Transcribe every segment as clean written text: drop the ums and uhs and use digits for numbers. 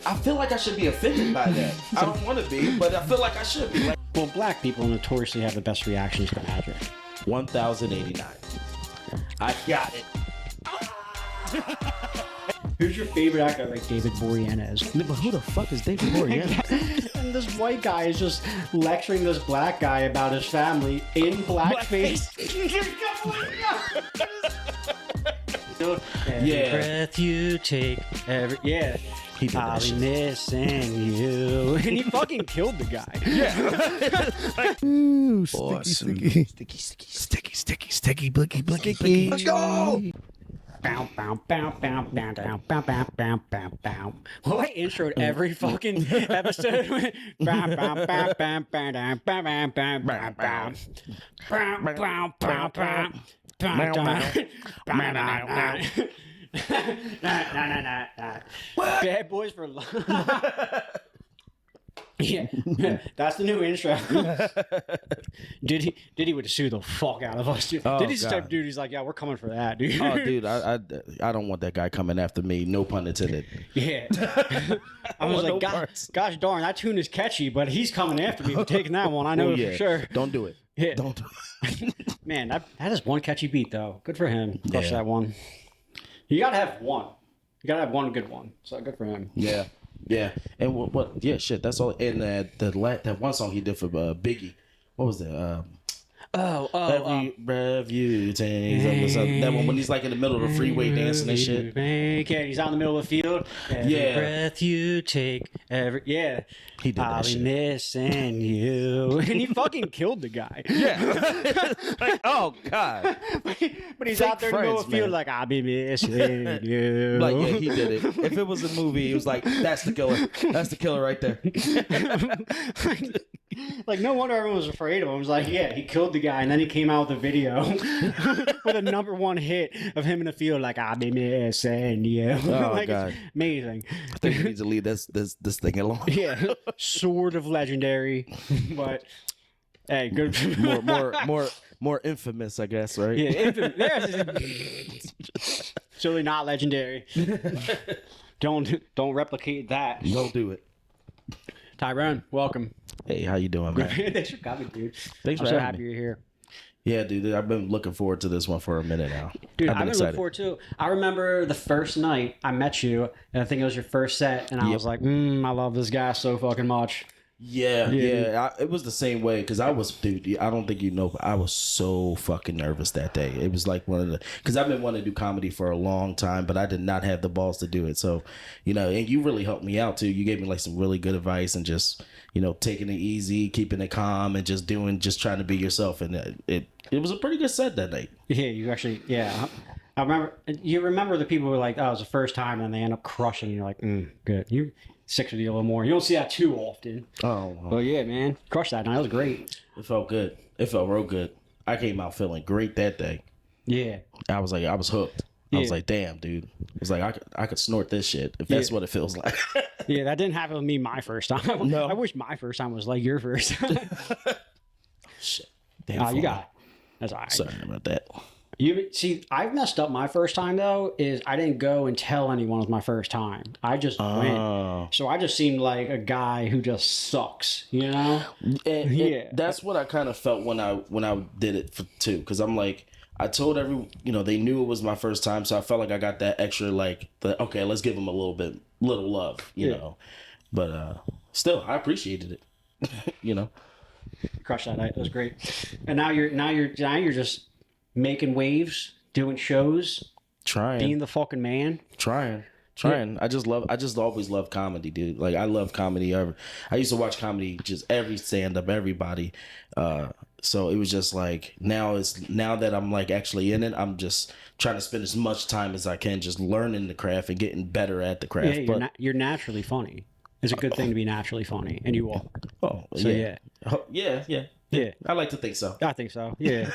I feel like I should be offended by that. I don't want to be, but I feel like I should be. Like, Well, black people notoriously have the best reactions to magic. 1,089. I got it. Who's your favorite actor? Like David Boreanaz. But who the fuck is David Boreanaz? And this white guy is just lecturing this black guy about his family in blackface. Yeah. Breath you take, yeah. He did that I'll be shit. missing you. And he fucking killed the guy. Yeah. Ooh, Awesome. sticky, blicky. Let's go. Bow, bow, bow, bow, bow, bow, bow, bow, bow, bow, bow. Well, I introed every fucking episode with bow, bow, bow, bow, bow, bow, bow, bow, bow, bow, bow. Bow, bow, bow, bow. Bow, bow, bow. Bad Boys for Life. Yeah, that's the new intro. Diddy would sue the fuck out of us, dude. Oh, Diddy's the type God. of dude. He's like, yeah, we're coming for that, dude. Oh, dude, I don't want that guy coming after me. No pun intended. Yeah. I was like, gosh darn, that tune is catchy, but he's coming after me for taking that one. I know Oh, yeah. for sure. Don't do it. Yeah. Don't do it. Man, that is one catchy beat though. Good for him. Crush Yeah. that one. You gotta have one. You gotta have one good one. So good for him. Yeah. Yeah. And what yeah, shit, that's all. And that one song he did for Biggie. What was that? Every breath you take. That one when he's like in the middle of the freeway dancing and shit. Yeah, he's out in the middle of the field. Every Yeah. breath you take, yeah. He did I'll that be shit. missing you. And he fucking killed the guy. Yeah. Like, oh God. But he's Fake out there in the middle of the friends, field man. like, I'll be missing you. Like, yeah, he did it. If it was a movie, he was like, that's the killer. That's the killer right there. Like, no wonder everyone was afraid of him. It was like, yeah, he killed the guy, and then he came out with a video with a #1 hit of him in the field, like, I'll be missing you. Oh, Like, God. it's amazing. I think we need to leave this thing alone. Yeah, sort of legendary, but hey, good. More infamous, I guess, right? Yeah, certainly not legendary. Don't replicate that. Don't do it. Tyrone, welcome. Hey, how you doing, man? Thanks for coming, dude. Thanks I'm for so having happy me. you're here. Yeah, dude, I've been looking forward to this one for a minute now. Dude, I've been looking excited. forward to. I remember the first night I met you, and I think it was your first set, and I was like, I love this guy so fucking much. Yeah. It was the same way because I was, dude. I don't think you know, but I was so fucking nervous that day. It was like one of the because I've been wanting to do comedy for a long time, but I did not have the balls to do it. So, and you really helped me out too. You gave me like some really good advice and just taking it easy, keeping it calm, and just trying to be yourself. And it was a pretty good set that night. Yeah, you actually, yeah. I remember. You remember the people who were like, "Oh, it was the first time," and they end up crushing. You're like, good. You six with you a little more. You don't see that too often. Oh, But yeah, man, crushed that night. It was great. it felt good. It felt real good. I came out feeling great that day. Yeah. I was hooked. I was Yeah. like, damn, dude. It was like I could snort this shit if that's what it feels like. Yeah, that didn't happen with me my first time. No. I wish my first time was like your first time. Shit. Damn. You got it. That's all right. Sorry about that. You see, I've messed up my first time though. Is I didn't go and tell anyone it was my first time. I just went. So I just seemed like a guy who just sucks, And Yeah. that's what I kind of felt when I did it for two, because I'm like, I told they knew it was my first time, so I felt like I got that extra okay, let's give them a little love, you know. But still, I appreciated it, Crushed that night. It was great. And now you're just making waves, doing shows, Trying. being the fucking man. Trying. I just always loved comedy, dude. Like, I love comedy. I used to watch comedy, just every stand-up, everybody. So it was just like, now that I'm like actually in it, I'm just trying to spend as much time as I can just learning the craft and getting better at the craft. Yeah, you're naturally funny. It's a good thing to be naturally funny, and you are. Oh, So yeah. yeah. Yeah. I like to think so. I think so. Yeah.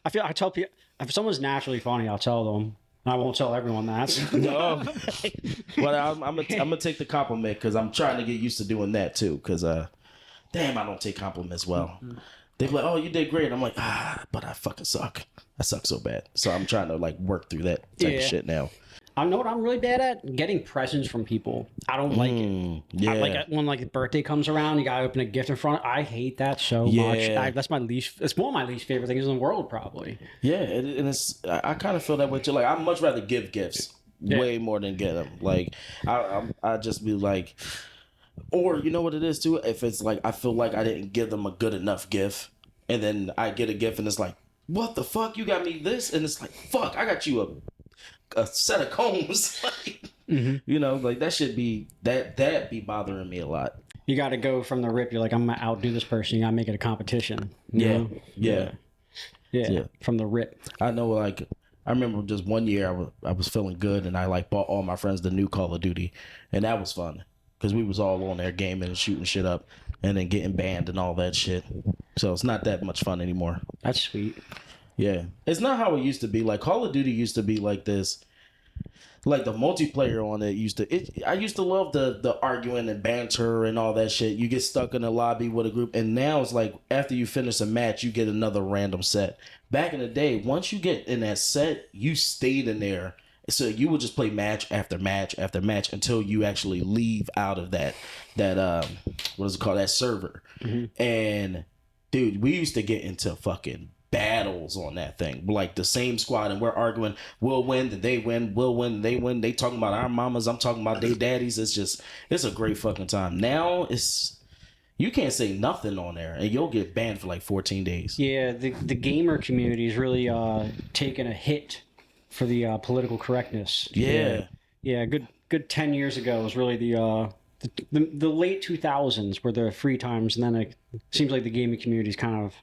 I tell people if someone's naturally funny, I'll tell them. I won't tell everyone that. No. But I'm gonna take the compliment because I'm trying to get used to doing that too. Because damn, I don't take compliments well. They're like, "Oh, you did great." I'm like, but I fucking suck. I suck so bad. So I'm trying to like work through that type of shit now. I know what I'm really bad at? Getting presents from people. I don't like it. Yeah. I like it when like birthday comes around, you gotta open a gift in front. I hate that so much. That's my least. It's one of my least favorite things in the world, probably. Yeah, and it's I kind of feel that way too. Like I'd much rather give gifts way more than get them. Like I just be like, or you know what it is too. If it's like I feel like I didn't give them a good enough gift, and then I get a gift and it's like, what the fuck, you got me this, and it's like, fuck, I got you a set of combs. Like, you know, like that should be that be bothering me a lot. You got to go from the rip. You're like, I'm gonna outdo this person. You gotta make it a competition. You know? Yeah. From the rip. I know, like I remember just one year I was feeling good and I like bought all my friends the new Call of Duty, and that was fun because we was all on there gaming and shooting shit up and then getting banned and all that shit. So it's not that much fun anymore. That's sweet. Yeah, it's not how it used to be. Like Call of Duty used to be like this. Like the multiplayer on it I used to love the arguing and banter and all that shit. You get stuck in a lobby with a group, and now it's like after you finish a match, you get another random set. Back in the day, once you get in that set, you stayed in there. So you would just play match after match after match until you actually leave out of that what is it called, that server. And dude, we used to get into fucking battles on that thing, like the same squad, and we're arguing, we'll win, then they win, we'll win, they win. They talking about our mamas, I'm talking about their daddies. It's a great fucking time. Now you can't say nothing on there and you'll get banned for like 14 days. Yeah, the gamer community is really taking a hit for the political correctness. Yeah, good 10 years ago was really the late 2000s were the free times, and then it seems like the gaming community is kind of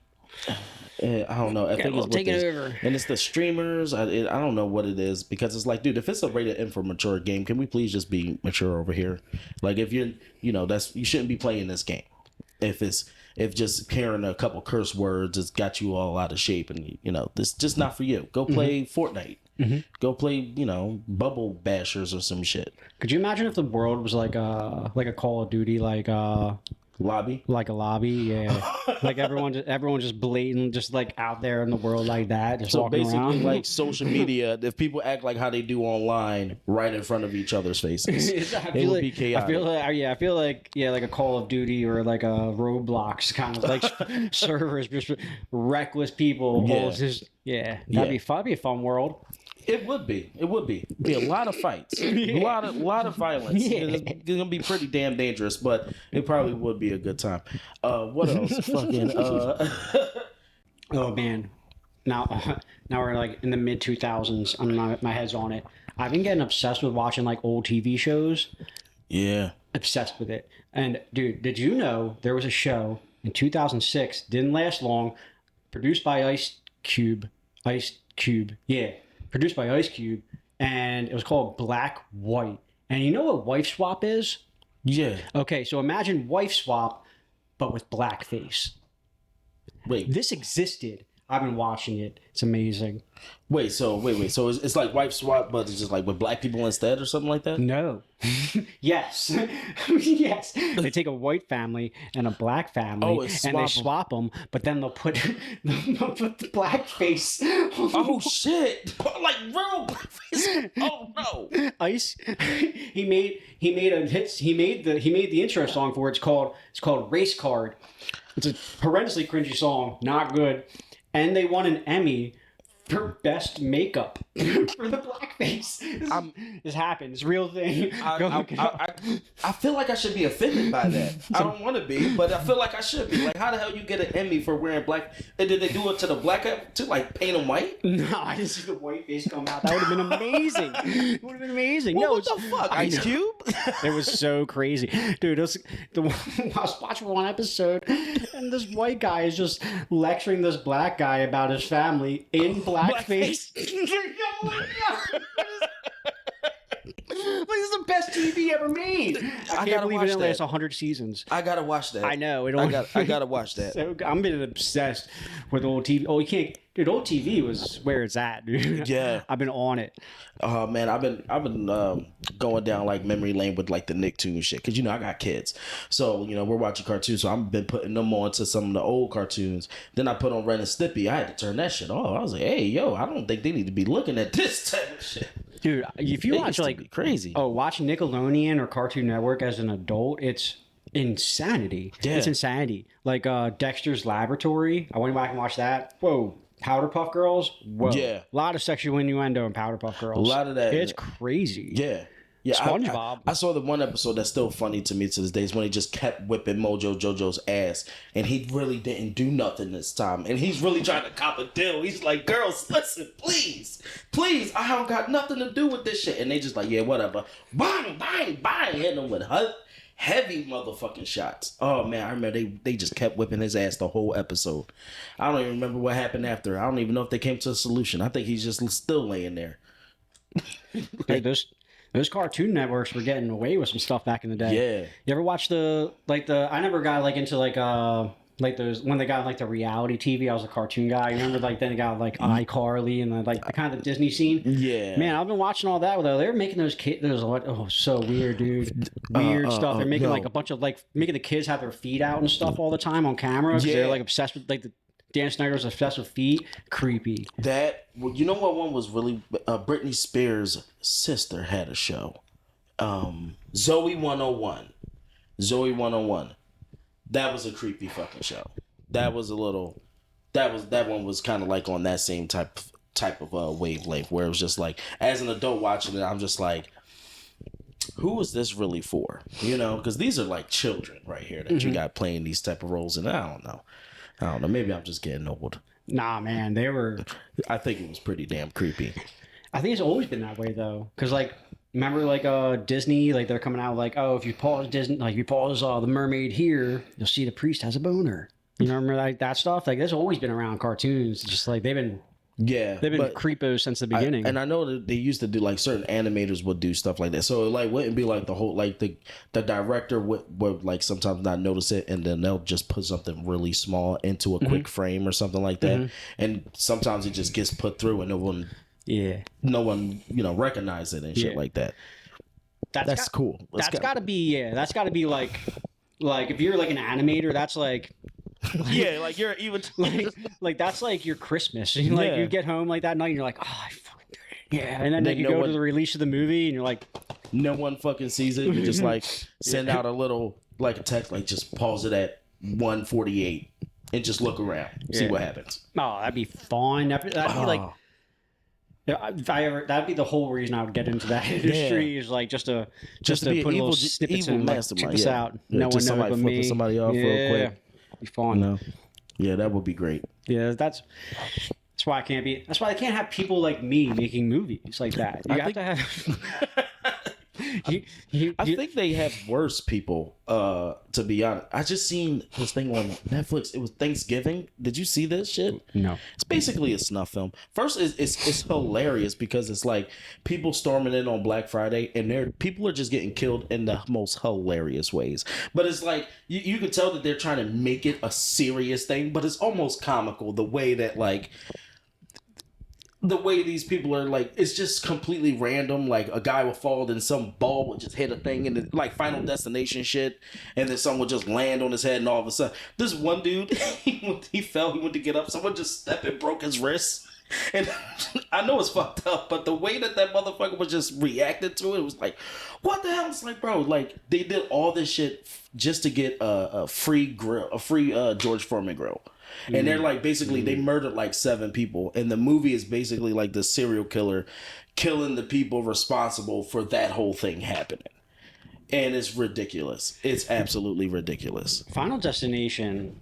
I don't know. I think it's taking over. And it's the streamers. I don't know what it is, because it's like, dude, if it's a rated M for mature game, can we please just be mature over here? Like if you shouldn't be playing this game. If just hearing a couple curse words has got you all out of shape, and this just not for you. Go play Fortnite. Go play Bubble Bashers or some shit. Could you imagine if the world was like a Call of Duty, like lobby, like a lobby? Yeah. Like everyone just blatant, just like out there in the world like that, just so walking basically around. Like social media, if people act like how they do online right in front of each other's faces, it would be chaotic. I feel like like a Call of Duty or like a Roblox kind of like servers, just reckless people. That'd be fun. That'd be a fun world. It would be. It'd be a lot of fights, a lot of violence. It's gonna be pretty damn dangerous, but it probably would be a good time. What else? Fucking. Oh man, now we're like in the mid 2000s. My head's on it. I've been getting obsessed with watching like old TV shows. Yeah. Obsessed with it. And dude, did you know there was a show in 2006? Didn't last long. Produced by Ice Cube. Yeah. Produced by Ice Cube, and it was called Black White. And you know what wife swap is? Yeah. Okay, so imagine wife swap, but with blackface. Wait. This existed. I've been watching it. It's amazing. Wait. So it's like wife swap, but it's just like with black people instead or something like that? No. Yes. Yes. They take a white family and a black family and they swap them, but then they'll put the black face. Oh shit! Like real blackface. Oh no! Ice. He made the intro song for it. It's called Race Card. It's a horrendously cringy song. Not good. And they won an Emmy for best makeup for the blackface. This happened. It's a real thing. I feel like I should be offended by that. I don't want to be, but I feel like I should be. Like, how the hell you get an Emmy for wearing black? And did they do it to the black to like paint them white? No, I didn't see the white face come out. That would have been amazing. It would have been amazing. Well, what the fuck, Ice Cube? It was so crazy, dude. I was watching one episode, and this white guy is just lecturing this black guy about his family in blackface. This is the best TV ever made. I can't believe it lasts 100 seasons. I gotta watch that. I know. I gotta watch that. So, I'm been obsessed with old TV. Oh, you can't, dude. Old TV was where it's at, dude. Yeah, I've been on it. Oh man, I've been going down like memory lane with like the Nicktoons shit, because I got kids, so we're watching cartoons, so I've been putting them on to some of the old cartoons. Then I put on Ren and Stimpy. I had to turn that shit off. I was like, hey yo, I don't think they need to be looking at this type of shit. Dude, if you It watch used to like be crazy. watching Nickelodeon or Cartoon Network as an adult, it's insanity. Yeah. It's insanity. Like Dexter's Laboratory. I went back and watched that. Whoa. Powderpuff Girls. Whoa. Yeah. A lot of sexual innuendo in Powderpuff Girls. A lot of that. It's crazy. Yeah. Yeah, SpongeBob. I saw the one episode that's still funny to me to this day is when he just kept whipping Mojo Jojo's ass, and he really didn't do nothing this time, and he's really trying to cop a deal. He's like, "Girls, listen, please, I don't got nothing to do with this shit," and they just like, "Yeah, whatever." Bang, bang, bang, hitting him with heavy motherfucking shots. Oh man, I remember they just kept whipping his ass the whole episode. I don't even remember what happened after. I don't even know if they came to a solution. I think he's just still laying there. Hey, those Cartoon Networks were getting away with some stuff back in the day. Yeah. You ever watch I never got like into like those when they got like the reality TV. I was a cartoon guy. You remember like then they got like iCarly and the kind of Disney scene. Yeah. Man, I've been watching all that though. They're making those kids. So weird, dude. Weird stuff. They're making like a bunch of like making the kids have their feet out and stuff all the time on camera. Yeah. They're like obsessed with like Dan Snyder's obsessed with feet. Creepy. You know what one was really Britney Spears' sister had a show. Zoe 101. Zoe 101. That was a creepy fucking show. That one was kind of like on that same type of wavelength where it was just like as an adult watching it, I'm just like, who is this really for? You know, because these are like children right here that you got playing these type of roles, and I don't know. Maybe I'm just getting old. Nah, man, they were. I think it was pretty damn creepy. I think it's always been that way though, because like remember like Disney, like they're coming out like, oh, if you pause Disney, like if you pause the Mermaid here, you'll see the priest has a boner. You know, remember like that stuff? Like that's always been around cartoons. Just like they've been creepos since the beginning. And I know that they used to do like certain animators would do stuff like that. So it like wouldn't be like the whole like the director would like sometimes not notice it, and then they'll just put something really small into a quick frame or something like that. And sometimes it just gets put through and no one recognize it and shit like that. That's cool. That's got to be like if you're like an animator, that's like yeah, like you're even like that's like your Christmas. Like you get home like that night and you're like, oh, I fucking did it. Yeah, and then like, you go to the release of the movie and you're like, no one fucking sees it. You just like send out a little like a text, like just pause it at 1:48 and just look around, see what happens. Oh, that'd be fun. That'd be like. That'd be the whole reason I would get into that industry is like just to put little snippets in, like, check this out. No one knows but me. Somebody off real quick. Be fun. Yeah, that would be great. Yeah, that's why I can't be. That's why I can't have people like me making movies like that. You have to have. I think they have worse people. To be honest, I just seen this thing on Netflix. It was Thanksgiving. Did you see this shit? No. It's basically a snuff film. First, it's hilarious because it's like people storming in on Black Friday, and people are just getting killed in the most hilarious ways. But it's like you can tell that they're trying to make it a serious thing, but it's almost comical the way that like. The way these people are like, it's just completely random. Like a guy will fall, then some ball would just hit a thing, and like Final Destination shit, and then someone would just land on his head, and all of a sudden, this one dude, he fell, he went to get up, someone just stepped and broke his wrist. And I know it's fucked up, but the way that motherfucker was just reacting to it was like, what the hell? It's like, bro, like they did all this shit just to get a free grill, a free George Foreman grill. And they're like, basically, they murdered like 7 people. And the movie is basically like the serial killer killing the people responsible for that whole thing happening. And it's ridiculous. It's absolutely ridiculous. Final Destination.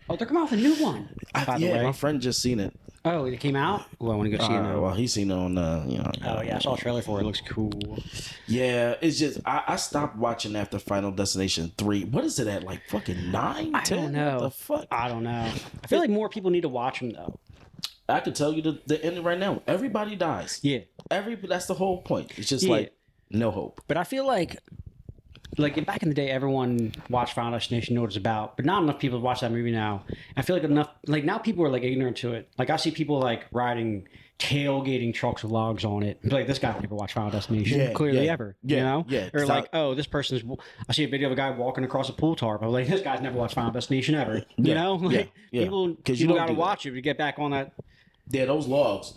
Oh, they're coming out with a new one. By the way, my friend just seen it. Oh, it came out? Well, I want to go see it now. Well, he's seen it on, Oh, yeah, I saw a trailer for it. It looks cool. Yeah, it's just, I stopped watching after Final Destination 3. What is it at, like fucking 9, 10? I don't know. What the fuck? I don't know. I feel like more people need to watch them, though. I could tell you the ending right now. Everybody dies. Yeah. That's the whole point. It's just like, no hope. But I feel like back in the day, everyone watched Final Destination, knew what it's about, but not enough people watch that movie now. I feel like now people are like ignorant to it. Like I see people like riding tailgating trucks with logs on it. Like this guy never watched Final Destination, ever. You know? Yeah. Or like, oh, this person's. I see a video of a guy walking across a pool tarp. I'm like, this guy's never watched Final Destination ever. You know? Like, people got to watch it to get back on that. Yeah, those logs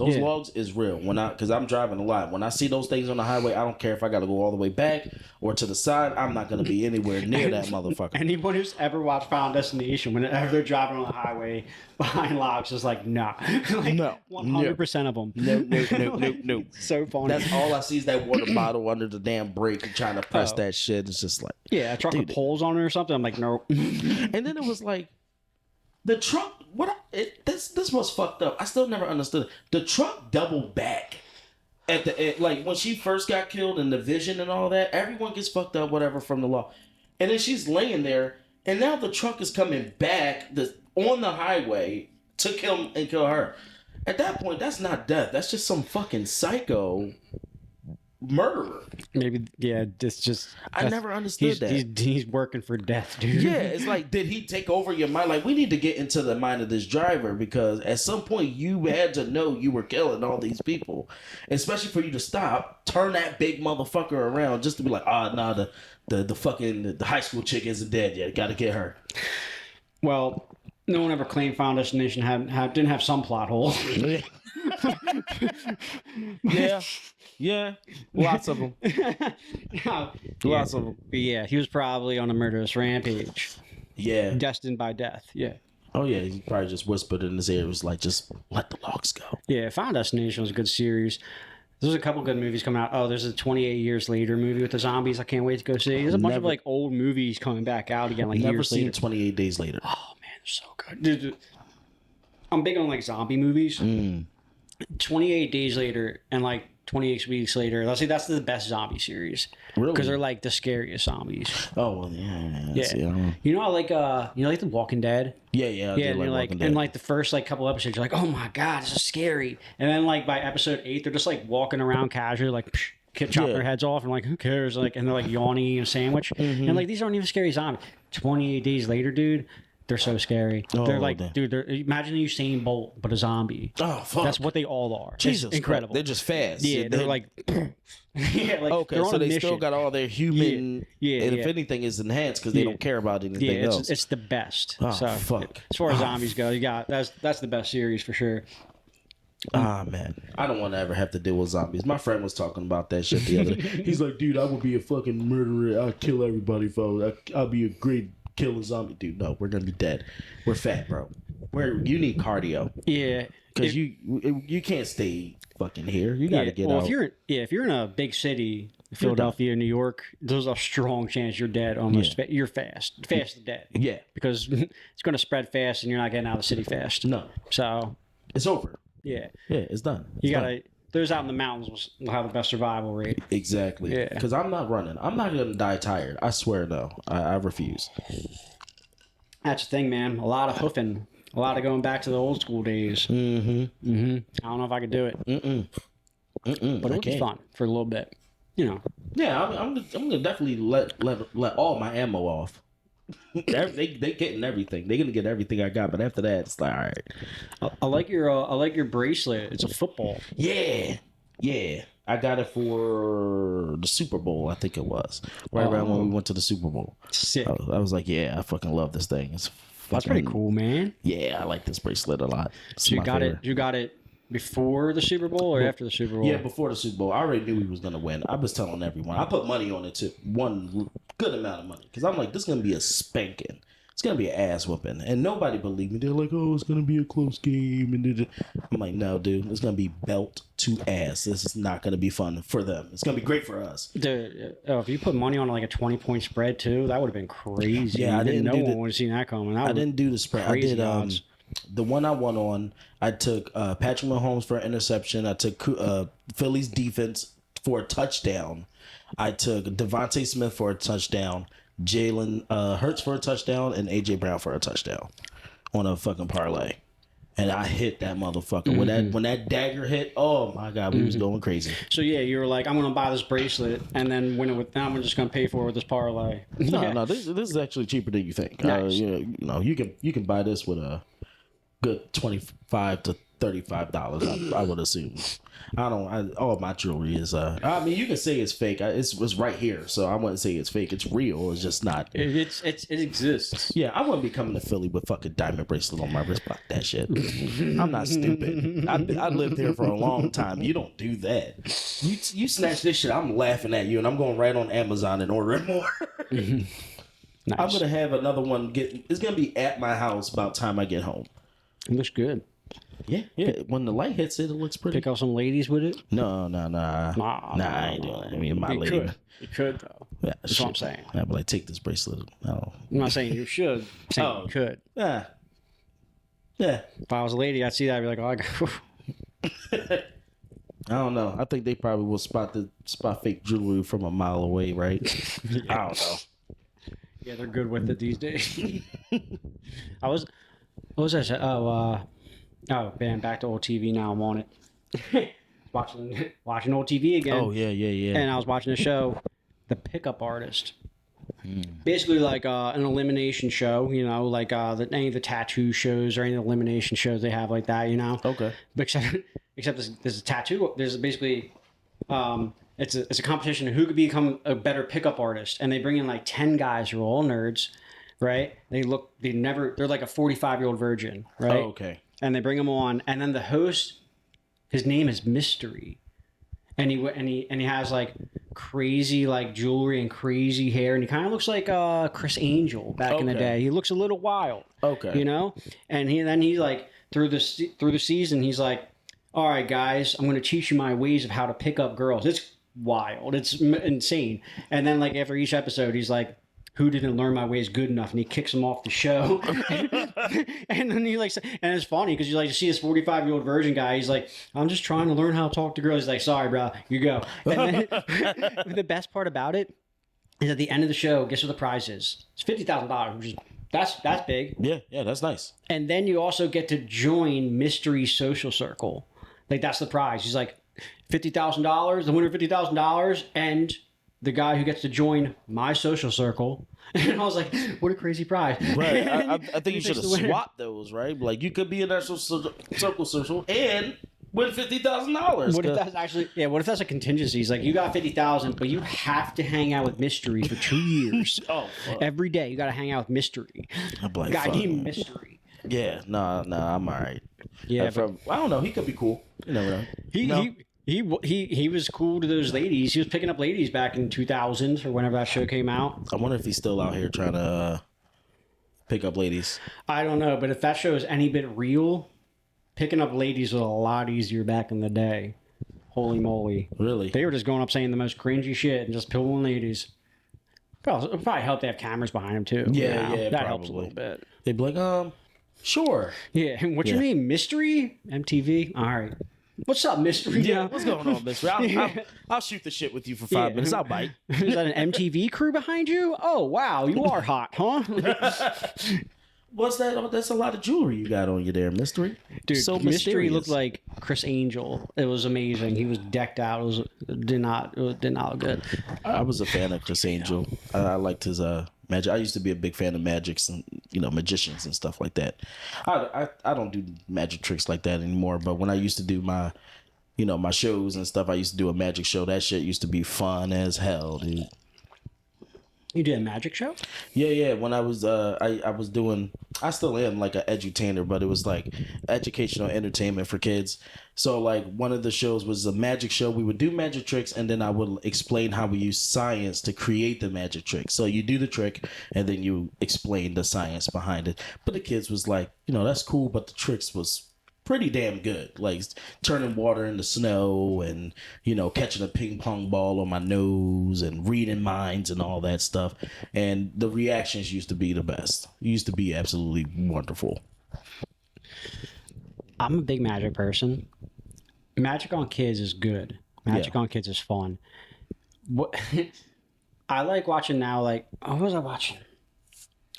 is real. Because I'm driving a lot. When I see those things on the highway, I don't care if I got to go all the way back or to the side. I'm not going to be anywhere near that motherfucker. Anyone who's ever watched Final Destination, whenever they're driving on the highway behind logs, is like, nah. Like, No. 100% of them. No. So funny. That's all I see is that water bottle under the damn brake and trying to press that shit. It's just like... Yeah, a truck with poles on it or something. I'm like, nope. And then it was like... The truck... This was fucked up. I still never understood it. The truck doubled back. At the end, like when she first got killed in the vision and all that, everyone gets fucked up, whatever, from the law. And then she's laying there, and now the truck is coming back on the highway to kill her. At that point, that's not death. That's just some fucking psycho murderer. Maybe, yeah, it's just... I never understood that. He's working for death, dude. Yeah, it's like, did he take over your mind? Like, we need to get into the mind of this driver, because at some point you had to know you were killing all these people. Especially for you to stop, turn that big motherfucker around just to be like, the fucking high school chick isn't dead yet. Gotta get her. Well, no one ever claimed Final Destination didn't have some plot hole. Yeah, lots of them. Lots of them. But yeah, he was probably on a murderous rampage. Yeah. Destined by death. Yeah. Oh yeah, he probably just whispered in his ear. It was like, just let the logs go. Yeah, Final Destination was a good series. There's a couple good movies coming out. Oh, there's a 28 Years Later movie with the zombies. I can't wait to go see. There's a bunch of like old movies coming back out again. Like never years seen later. 28 Days Later. Oh man, they're so good. Dude, I'm big on like zombie movies. 28 Days Later and like 28 Weeks Later. Let's say that's the best zombie series. Really? Because they're like the scariest zombies. Oh well, yeah. Yeah. You know, like The Walking Dead. Yeah. And you're like, and like the first like couple episodes, you're like, oh my god, this is scary. And then like by episode 8, they're just like walking around casually, like chop their heads off, and like who cares? Like, and they're like yawning eating a sandwich, and like these aren't even scary zombies. 28 Days Later, dude. They're so scary. They're like, dude, imagine Usain Bolt, but a zombie. Oh, fuck. That's what they all are. Jesus. It's incredible. They're just fast. Yeah, they're like... yeah, like, okay, so they still got all their human... Yeah, and if anything is enhanced because they don't care about anything else. It's the best. Oh, so, fuck. As far as zombies go, you got... That's the best series for sure. Man. I don't want to ever have to deal with zombies. My friend was talking about that shit the other day. He's like, dude, I would be a fucking murderer. I'll kill everybody, folks. I'll be a great... kill a zombie, dude. No, we're gonna be dead. We're fat, bro. You need cardio. Yeah, because you can't stay fucking here. You gotta get out. If you're in a big city, Philadelphia, New York, there's a strong chance you're dead. Almost, you're fast to dead. Yeah, because it's gonna spread fast, and you're not getting out of the city fast. No, so it's over. Yeah, it's done. You gotta. Those out in the mountains will have the best survival rate. Exactly. Yeah. Because I'm not running. I'm not going to die tired. I swear, no. I refuse. That's the thing, man. A lot of hoofing. A lot of going back to the old school days. I don't know if I could do it. But it would be fun for a little bit. You know. Yeah, I'm going to definitely let all my ammo off. they getting everything. They're gonna get everything I got, but after that, it's like, all right. I like your bracelet. It's a football. Yeah. I got it for the Super Bowl. I think it was around when we went to the Super Bowl. Sick. I was like, yeah, I fucking love this thing. That's pretty cool, man. Yeah, I like this bracelet a lot. So you got it before the Super Bowl or after the Super Bowl? Yeah, before the Super Bowl. I already knew he was going to win. I was telling everyone. I put money on it too. One good amount of money. Because I'm like, this is going to be a spanking. It's going to be an ass whooping. And nobody believed me. They're like, oh, it's going to be a close game. And I'm like, no, dude. It's going to be belt to ass. This is not going to be fun for them. It's going to be great for us. Dude, if you put money on like a 20-point spread too, that would have been crazy. Yeah, no one would have seen that coming. I didn't do the spread. I did the one I won on. I took Patrick Mahomes for an interception. I took Philly's defense for a touchdown. I took Devontae Smith for a touchdown. Jalen Hurts for a touchdown. And A.J. Brown for a touchdown on a fucking parlay. And I hit that motherfucker. When that dagger hit, oh my God, we was going crazy. So yeah, you were like, I'm gonna buy this bracelet and then win it with. Now I'm just gonna pay for it with this parlay. No, this is actually cheaper than you think. Nice. You can buy this with a good $25 to $35. I would assume. All my jewelry is. I mean, you can say it's fake. It's right here, so I wouldn't say it's fake. It's real. It's just not. It exists. Yeah, I wouldn't be coming to Philly with fucking diamond bracelet on my wrist. Fuck that shit. I'm not stupid. I lived here for a long time. You don't do that. You snatch this shit. I'm laughing at you, and I'm going right on Amazon and ordering more. Nice. I'm gonna have another one. It's gonna be at my house about time I get home. It looks good. Yeah. When the light hits it, it looks pretty. Pick out some ladies with it? No. Nah, I ain't doing that. I mean, my lady. You could, though. Yeah, That's what I'm saying. I'd be like, take this bracelet. No. I'm not saying you should. I'm saying you could. Yeah. If I was a lady, I'd see that. I'd be like, I don't know. I think they probably will spot fake jewelry from a mile away, right? Yeah. I don't know. Yeah, they're good with it these days. What was I saying? Oh, man, back to old TV now. I'm on it. watching old TV again. Oh, yeah. And I was watching a show, The Pickup Artist. Basically like an elimination show, you know, like any of the tattoo shows or any of the elimination shows they have like that, you know. Okay. Except there's a tattoo. There's basically it's a competition of who could become a better pickup artist, and they bring in like 10 guys who are all nerds, right? They're like a 45-year-old virgin, right? Oh, okay. And they bring him on, and then the host, his name is Mystery, and he has like crazy like jewelry and crazy hair, and he kind of looks like Chris Angel back in the day. He looks a little wild, you know. And he like through the season, he's like, all right, guys, I'm going to teach you my ways of how to pick up girls. It's wild, it's insane. And then like after each episode, he's like, who didn't learn my ways good enough? And he kicks him off the show. And then he like, and it's funny because you like to see this 45-year-old virgin guy. He's like, I'm just trying to learn how to talk to girls. He's like, sorry, bro, you go. And then the best part about it is at the end of the show, guess what the prize is? It's $50,000, which is that's big. Yeah, that's nice. And then you also get to join Mystery's social circle. Like that's the prize. He's like, $50,000, the winner $50,000, and the guy who gets to join my social circle. And I was like, what a crazy prize. Right. I think you should have swapped those, right? Like you could be in that circle social and win $50,000. What if that's actually, what if that's a contingency? He's like, you got $50,000, but you have to hang out with Mystery for 2 years. Oh, fuck. Every day you got to hang out with Mystery. Like, guy named Mystery. Yeah, no, I'm all right. Yeah, I don't know. He could be cool. You never know. He was cool to those ladies. He was picking up ladies back in 2000 or whenever that show came out. I wonder if he's still out here trying to pick up ladies. I don't know, but if that show is any bit real, picking up ladies was a lot easier back in the day. Holy moly. Really? They were just going up saying the most cringy shit and just pulling ladies. It'll probably help to have cameras behind them too. Yeah, that probably helps a little bit. They'd be like, sure. Yeah, and what's your name? Mystery? MTV? All right. What's up, Mystery? Yeah, what's going on, Mystery? I'll shoot the shit with you for 5 minutes. I'll bite. Is that an MTV crew behind you? Oh, wow, you are hot, huh? What's that? That's a lot of jewelry you got on you there, Mystery. Dude, so Mystery looked like Chris Angel. It was amazing. He was decked out. It did not look good. I was a fan of Chris Angel. I liked his magic. I used to be a big fan of magics and magicians and stuff like that. I don't do magic tricks like that anymore. But when I used to do my my shows and stuff, I used to do a magic show. That shit used to be fun as hell, dude. You did a magic show? Yeah. When I was I was doing, I still am like an edutainer, but it was like educational entertainment for kids. So like one of the shows was a magic show. We would do magic tricks, and then I would explain how we use science to create the magic trick. So you do the trick, and then you explain the science behind it. But the kids was like, that's cool, but the tricks was pretty damn good, like turning water into snow and catching a ping pong ball on my nose and reading minds and all that stuff. And the reactions used to be the best. It used to be absolutely wonderful. I'm a big magic person. Magic on kids is good. Magic on kids is fun. What I like watching now, like, what was I watching?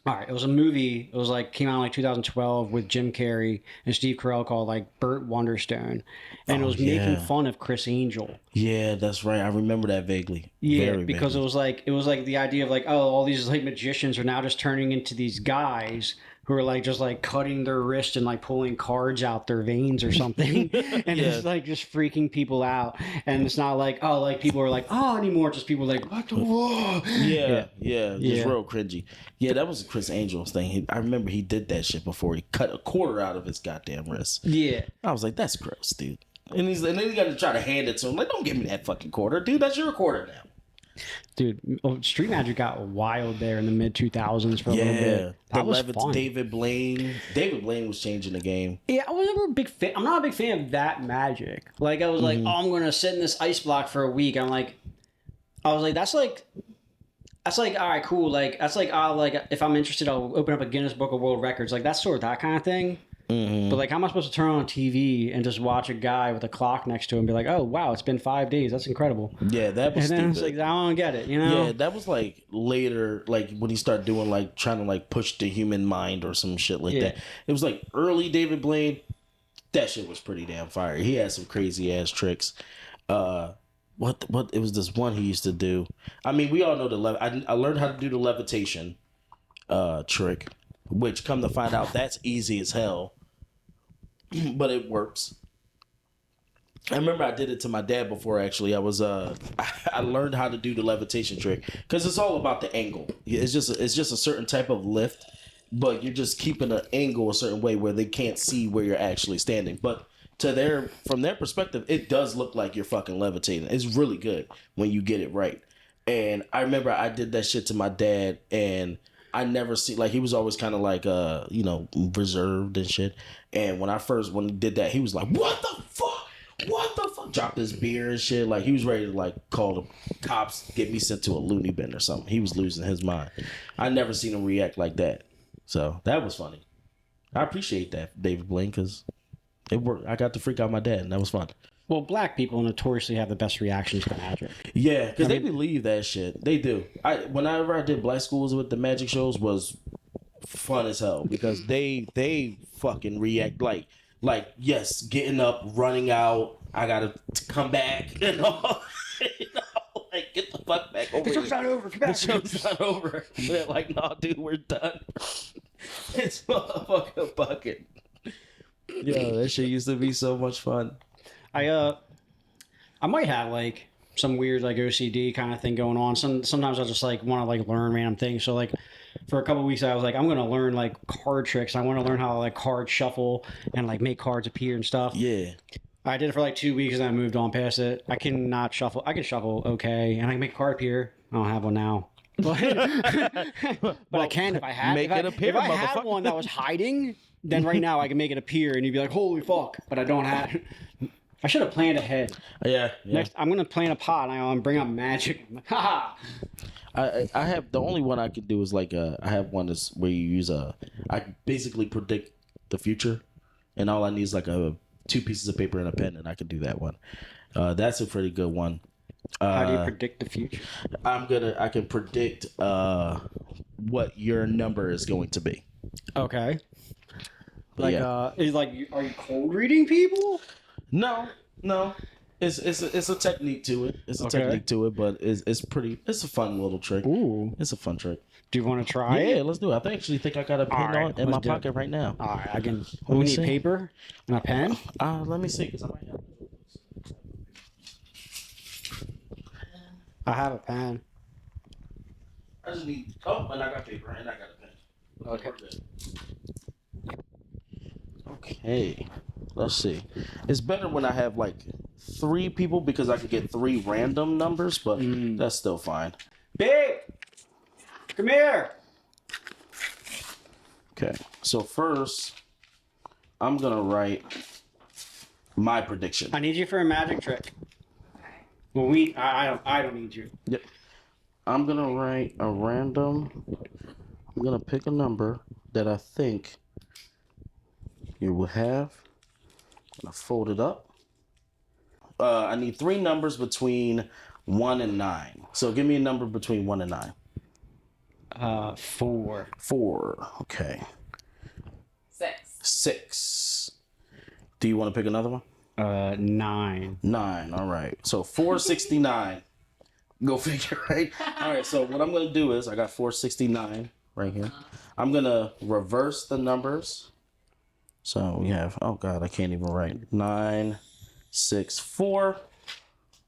All right, it was a movie. It was like came out in like 2012 with Jim Carrey and Steve Carell called like Burt Wonderstone, and it was making fun of Chris Angel. Yeah, that's right. I remember that vaguely. Yeah, because vaguely. it was like the idea of like, oh, all these like magicians are now just turning into these guys who are like just like cutting their wrist and like pulling cards out their veins or something, and it's like just freaking people out. And it's not like like people are like anymore. Just people like what the whoa. Just real cringy. Yeah, that was Chris Angel's thing. I remember he did that shit before. He cut a quarter out of his goddamn wrist. Yeah, I was like, that's gross, dude. And then he got to try to hand it to him. Like, don't give me that fucking quarter, dude. That's your quarter now. Dude, Street Magic got wild there in the mid 2000s for a little bit. That was fun. David Blaine was changing the game. Yeah, I was never a big fan. I'm not a big fan of that Magic. Like, I was like, I'm gonna sit in this ice block for a week. I was like, that's like, all right, cool. Like, that's like, if I'm interested, I'll open up a Guinness Book of World Records. Like, that's sort of that kind of thing. But like, how am I supposed to turn on TV and just watch a guy with a clock next to him and be like, oh wow, it's been 5 days. That's incredible. Yeah, that was and then stupid. It's like, I don't get it, you know? Yeah, that was like later, like when he started doing like trying to like push the human mind or some shit like that. It was like early David Blaine. That shit was pretty damn fire. He had some crazy ass tricks. What it was this one he used to do. I mean, we all know I learned how to do the levitation trick, which come to find out that's easy as hell. But it works. I remember I did it to my dad before. Actually, I learned how to do the levitation trick because it's all about the angle. It's just a certain type of lift, but you're just keeping an angle a certain way where they can't see where you're actually standing. But from their perspective, it does look like you're fucking levitating. It's really good when you get it right. And I remember I did that shit to my dad, and I never see, like, he was always kind of like reserved and shit. And when he did that, he was like, what the fuck? Dropped his beer and shit. Like, he was ready to like call the cops, get me sent to a loony bin or something. He was losing his mind. I never seen him react like that. So that was funny. I appreciate that, David Blaine, because it worked. I got to freak out my dad, and that was fun. Well, black people notoriously have the best reactions to magic. Yeah, because they believe that shit. They do. Whenever I did black schools with the magic shows was fun as hell because they fucking react like yes, getting up, running out. I gotta come back and all. Like get the fuck back over. The show's not over. Come back. The show's not over. They're like, no, dude, we're done. It's motherfucking bucket. Yo, that shit used to be so much fun. I might have like some weird like OCD kind of thing going on. Sometimes I just like want to like learn random things. So like for a couple of weeks I was like, I'm gonna learn like card tricks. I want to learn how to like card shuffle and like make cards appear and stuff. Yeah. I did it for like 2 weeks and then I moved on past it. I cannot shuffle. I can shuffle okay, and I can make a card appear. I don't have one now. But I can if I had. Make it appear, if I had one that was hiding, then right now I can make it appear, and you'd be like, "Holy fuck!" But I don't have. I should have planned ahead. Yeah. Next, I'm gonna plan a pot. I'm bring up magic. Ha! I have the only one I could do is like I have one that's where you use I basically predict the future, and all I need is like 2 pieces of paper and a pen, and I can do that one. That's a pretty good one. How do you predict the future? I can predict what your number is going to be. Okay. Like are you cold reading people? No. It's a technique to it. It's a technique to it, but it's a fun little trick. Ooh. It's a fun trick. Do you want to try it? Yeah, let's do it. I actually think I got a pen in my pocket right now. All right, I can. We need paper and a pen. Let me see, because I might have. I have a pen. I just need. Oh, and I got paper and I got a pen. Okay. Okay. Let's see. It's better when I have like 3 people because I could get 3 random numbers, but that's still fine. Babe, come here. Okay. So first, I'm gonna write my prediction. I need you for a magic trick. Well, I don't need you. Yep. I'm gonna write a random. I'm gonna pick a number that I think you will have. I'm gonna fold it up. I need 3 numbers between 1 and 9. So give me a number between 1 and 9. 4. 4. Okay. 6. Do you want to pick another one? 9. 9. All right. So 469. Go figure, right? All right. So what I'm gonna do is I got 469 right here. I'm gonna reverse the numbers. So we have, oh God, I can't even write. 9, 6, 4.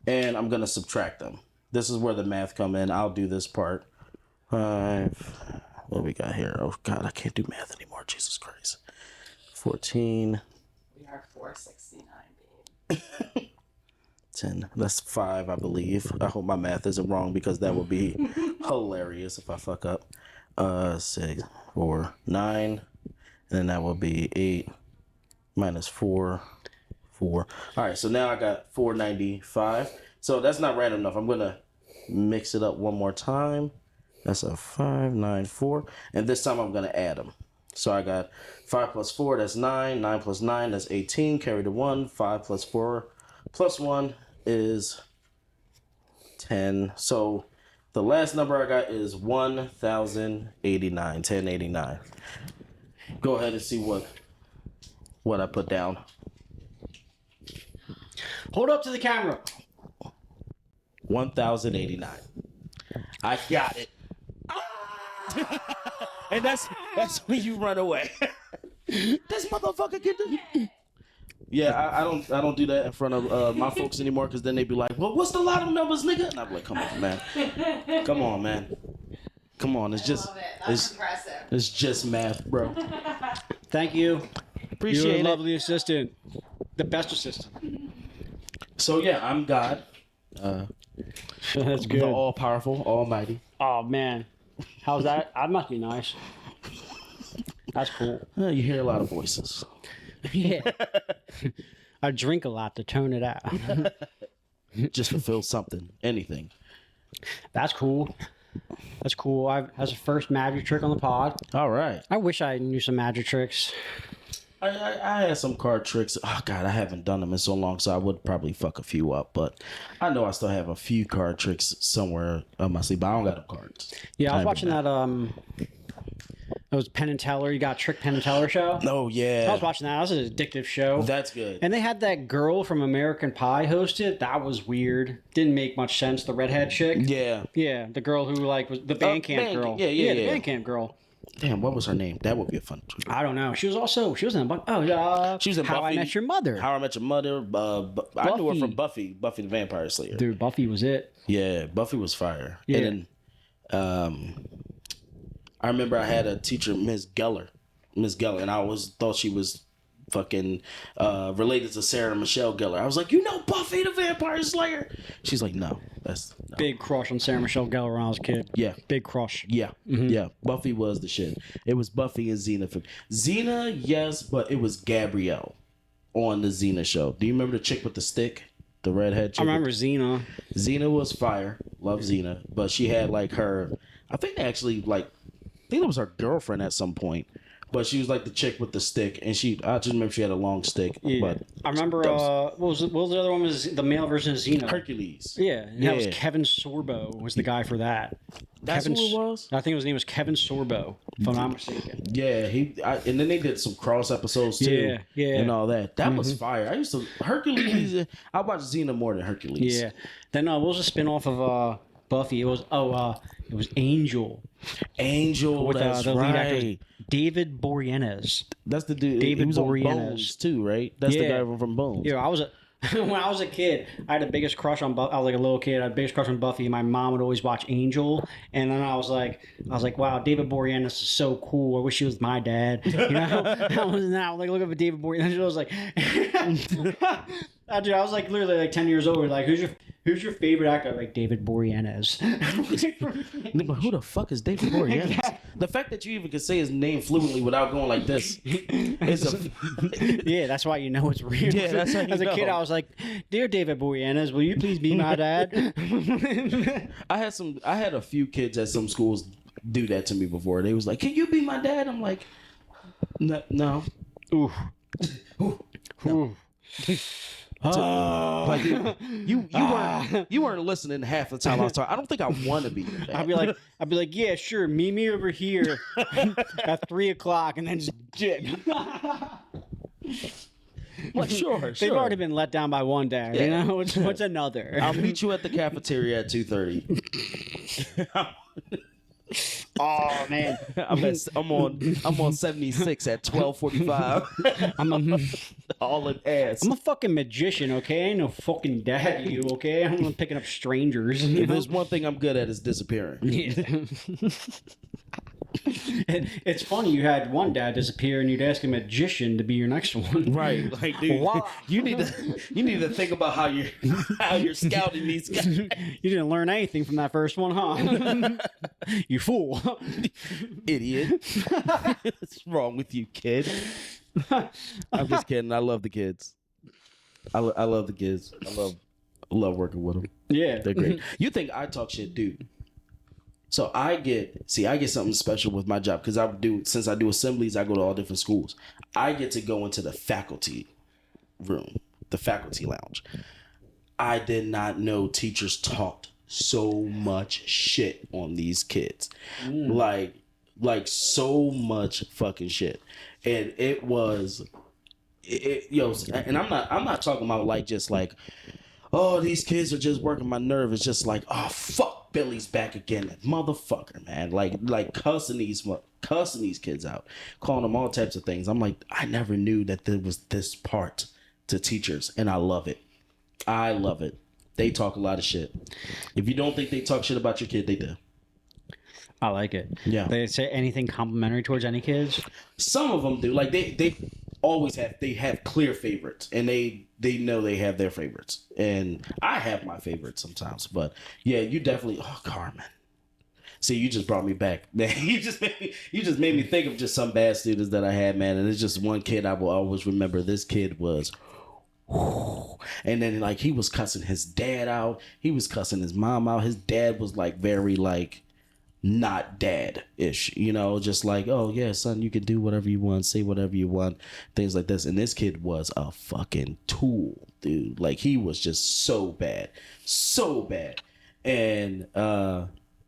And I'm gonna subtract them. This is where the math come in. I'll do this part. 5. What we got here? Oh God, I can't do math anymore. Jesus Christ. 14. We are 469, babe. 10. That's 5, I believe. I hope my math isn't wrong because that would be hilarious if I fuck up. 6, 4, 9. And then that would be 8 minus 4, 4. All right, so now I got 495. So that's not random enough. I'm going to mix it up one more time. That's a 5, 9, 4. And this time I'm going to add them. So I got 5 plus 4, that's 9. 9 plus 9, that's 18. Carry the 1. 5 plus 4 plus 1 is 10. So the last number I got is 1,089. 1089. Go ahead and see what I put down. Hold up to the camera. 1,089. I got it. And that's when you run away. This motherfucker get the. Yeah, I don't do that in front of my folks anymore because then they be like, well, what's the lotto numbers, nigga? And I'm like, come on, man. Come on, man. Come on, it's just That's impressive. it's just math, bro. Thank you. Appreciate You're a it. lovely assistant. The best assistant. So yeah, I'm God. That's The all powerful, almighty. Oh man, how's that? That must be nice. That's cool. You hear a lot of voices. Yeah. I drink a lot to tone it out. Just fulfill something, anything. That's cool. That's cool. That's the first magic trick on the pod. All right. I wish I knew some magic tricks. I had some card tricks. Oh God, I haven't done them in so long, so I would probably fuck a few up. But I know I still have a few card tricks somewhere up my sleeve. But I don't got them cards. Yeah, I was watching that. It was Penn and Teller. You got Trick Penn and Teller show. Oh yeah. I was watching that. That was an addictive show. That's good. And they had that girl from American Pie host it. That was weird. Didn't make much sense. The redhead chick. Yeah. Yeah, the girl who like was the band camp girl. Yeah. The band camp girl. Damn, what was her name? That would be a fun trick. I don't know. She was in a bunch. She was in How Buffy, I Met Your Mother. How I Met Your Mother. I knew her Buffy. from Buffy the Vampire Slayer. Dude, Buffy was it. Yeah, Buffy was fire. Yeah. And then, I remember I had a teacher, Miss Geller, and I always thought she was fucking related to Sarah Michelle Gellar. I was like, you know Buffy the Vampire Slayer? She's like, no, that's no. Big crush on Sarah Michelle Gellar when I was a kid. Yeah. Big crush. Yeah, yeah. Buffy was the shit. It was Buffy and Xena. Xena, yes, but it was Gabrielle on the Xena show. Do you remember the chick with the stick? The redhead chick? I remember Xena. Xena was fire. Love Xena. But she had like her, I think they actually like, I think it was her girlfriend at some point. But she was like the chick with the stick, and I just remember she had a long stick. Yeah. But I remember. What was the other one? Was the male version of Xena? Hercules. Yeah, and that was Kevin Sorbo was the guy for that. That's Kevin, who it was? I think his name was Kevin Sorbo, if I'm not mistaken. Yeah, and then they did some cross episodes too. Yeah. And all that. That was fire. I used to Hercules. I watched Xena more than Hercules. Yeah. Then what was a spinoff of Buffy? It was Angel. Angel. With That's the lead actor right. David Boreanaz. That's the dude. David he was on Boreanaz. Bones too, right? That's the guy from Bones. Yeah, when I was a kid, I had the biggest crush on Buffy. I was like a little kid. I had the biggest crush on Buffy. My mom would always watch Angel, and then I was like, wow, David Boreanaz is so cool. I wish he was my dad. You know, I was now like look up at David Boreanaz. I was like, dude, I was like literally like 10 years old. Like, who's your favorite actor? Like David Boreanaz. But who the fuck is David Boreanaz? The fact that you even can say his name fluently without going like this is yeah, that's why you know it's real. Yeah, that's how you As a kid, know. I was like, "Dear David Boreanaz, will you please be my dad?" I had a few kids at some schools do that to me before. They was like, "Can you be my dad?" I'm like, "No." Ooh. No. Like you weren't listening half the time I was talking. I don't think I want to be your dad. I'd be like, yeah, sure, meet me over here at 3:00, and then just Like, sure. They've already been let down by one dad. You know, what's another? I'll meet you at the cafeteria at 2:30. Oh man, I'm on 76 at 12:45. I'm All in ass. a fucking magician, okay? I ain't no fucking dad to you, okay? I'm not picking up strangers. If there's one thing I'm good at is disappearing. Yeah. It's funny, you had one dad disappear and you'd ask a magician to be your next one. Right, like dude, Wow. you need to think about how you're scouting these guys. You didn't learn anything from that first one, huh? You fool. Idiot. What's wrong with you, kid? I'm just kidding. I love the kids. I love the kids. I love working with them. Yeah. They're great. You think I talk shit, dude? So I get something special with my job because since I do assemblies, I go to all different schools. I get to go into the faculty room, the faculty lounge. I did not know teachers talked so much shit on these kids, like so much fucking shit, and it was, and I'm not talking about like just like, oh, these kids are just working my nerve. It's just like, oh fuck. Billy's back again, that motherfucker, man. Like cussing these kids out, calling them all types of things. I'm like, I never knew that there was this part to teachers, and I love it. I love it. They talk a lot of shit. If you don't think they talk shit about your kid, they do. I like it. Yeah. They say anything complimentary towards any kids? Some of them do. Like they always have clear favorites, and they know they have their favorites, and I have my favorites sometimes. But yeah, you definitely. Oh, Carmen. See, you just brought me back, man. You just made me think of just some bad students that I had, man. And it's just one kid I will always remember. This kid was. And then like he was cussing his dad out. He was cussing his mom out. His dad was like very like not dad-ish, just like, oh yeah, son, you can do whatever you want, say whatever you want, things like this. And this kid was a fucking tool, dude. Like he was just so bad. And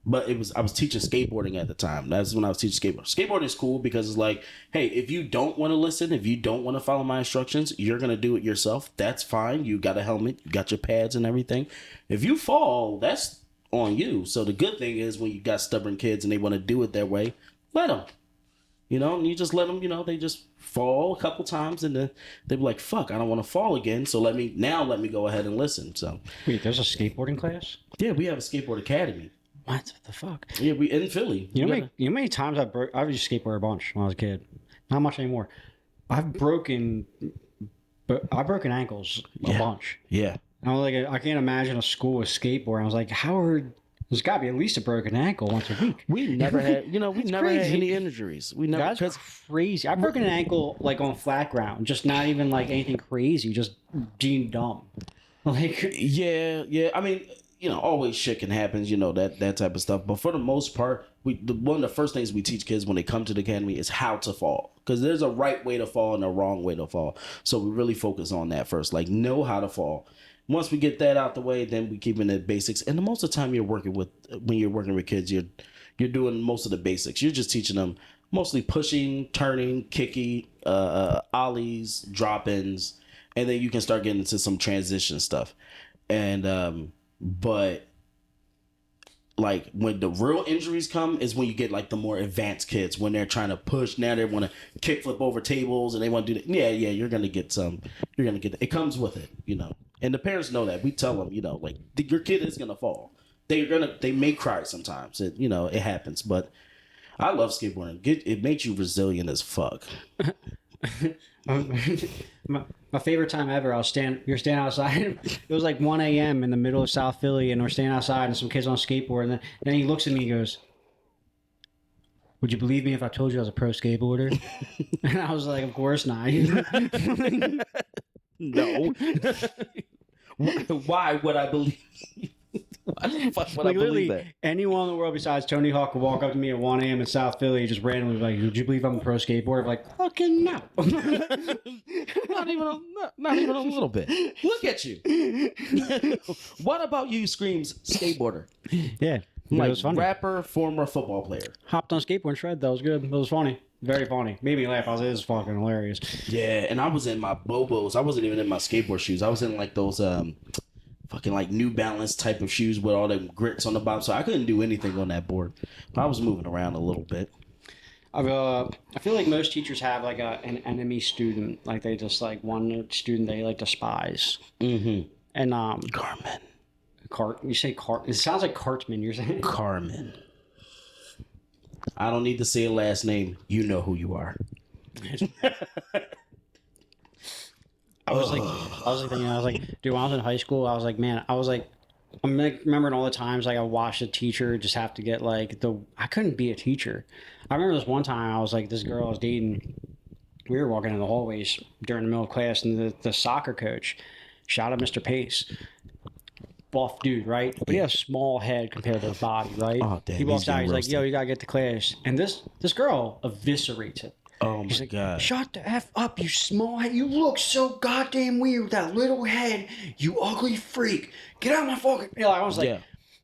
but I was teaching skateboarding at the time. That's when I was teaching skateboarding. Skateboarding is cool because it's like, hey, if you don't want to listen, if you don't want to follow my instructions, you're gonna do it yourself. That's fine. You got a helmet, you got your pads and everything. If you fall, that's on you. So the good thing is when you got stubborn kids and they want to do it their way, let them. And you just let them. They just fall a couple times and then they be like, fuck, I don't want to fall again. So let me go ahead and listen. So Wait, there's a skateboarding class? yeah, we have a skateboard academy. What the fuck? Yeah, we in Philly. You know how many times I've used to skateboard a bunch when I was a kid. Not much anymore. I've broken ankles a bunch. Yeah. I was like, I can't imagine a school with skateboard. I was like, there's got to be at least a broken ankle once a week. We never had, we never had crazy. any injuries. We never. That's crazy. I've broken an ankle like on flat ground, just not even like anything crazy, just being dumb. Like Yeah. I mean, always shit can happen, that type of stuff. But for the most part, one of the first things we teach kids when they come to the academy is how to fall. Because there's a right way to fall and a wrong way to fall. So we really focus on that first. Like, know how to fall. Once we get that out the way, then we keep in the basics. And most of the time when you're working with kids, you're doing most of the basics. You're just teaching them mostly pushing, turning, kicking, ollies, drop-ins. And then you can start getting into some transition stuff. And, but like when the real injuries come is when you get like the more advanced kids, when they're trying to push. Now they want to kick flip over tables and they want to do that. Yeah, you're gonna get it comes with it, and the parents know that. We tell them, like your kid is gonna fall. They may cry sometimes. It happens, but I love skateboarding. It makes you resilient as fuck. My favorite time ever, you're standing outside. It was like 1 a.m. in the middle of South Philly, and we're standing outside, and some kids on a skateboard. And then he looks at me and goes, "Would you believe me if I told you I was a pro skateboarder?" And I was like, "Of course not." No. Why would I believe? Why the fuck would I believe that? Anyone in the world besides Tony Hawk could walk up to me at 1 a.m. in South Philly, just randomly like, "Would you believe I'm a pro skateboarder?" I'm like, fucking no. Not even a little bit. Look at you. What about you, Screams skateboarder? Yeah, Like it was funny. rapper, former football player. Hopped on skateboard and shred. That was good. That was funny. Very funny. Made me laugh. It was fucking hilarious. Yeah, and I was in my Bobos. I wasn't even in my skateboard shoes. I was in like those fucking like New Balance type of shoes with all the grits on the bottom. So I couldn't do anything on that board. But I was moving around a little bit. I feel like most teachers have like an enemy student, like they just like one student they like despise. Mm-hmm. And Carmen. You say Cart? It sounds like Cartman. You're saying Carmen. I don't need to say a last name. You know who you are. I was like, dude, when I was in high school, I was like, man, I'm like remembering all the times like I watched a teacher just have to get like I couldn't be a teacher. I remember this one time I was like, this girl I was dating, we were walking in the hallways during the middle of class, and the soccer coach, shout out Mr. Pace, buff dude, right? But he has a small head compared to his body, right? Oh, damn, he walks out, he's like, roasted. yo, you gotta get to class. And this girl eviscerates it. Oh He's my like, God. shut the F up, you small head. You look so goddamn weird with that little head, you ugly freak. Get out of my fucking... You know, I was like... Yeah.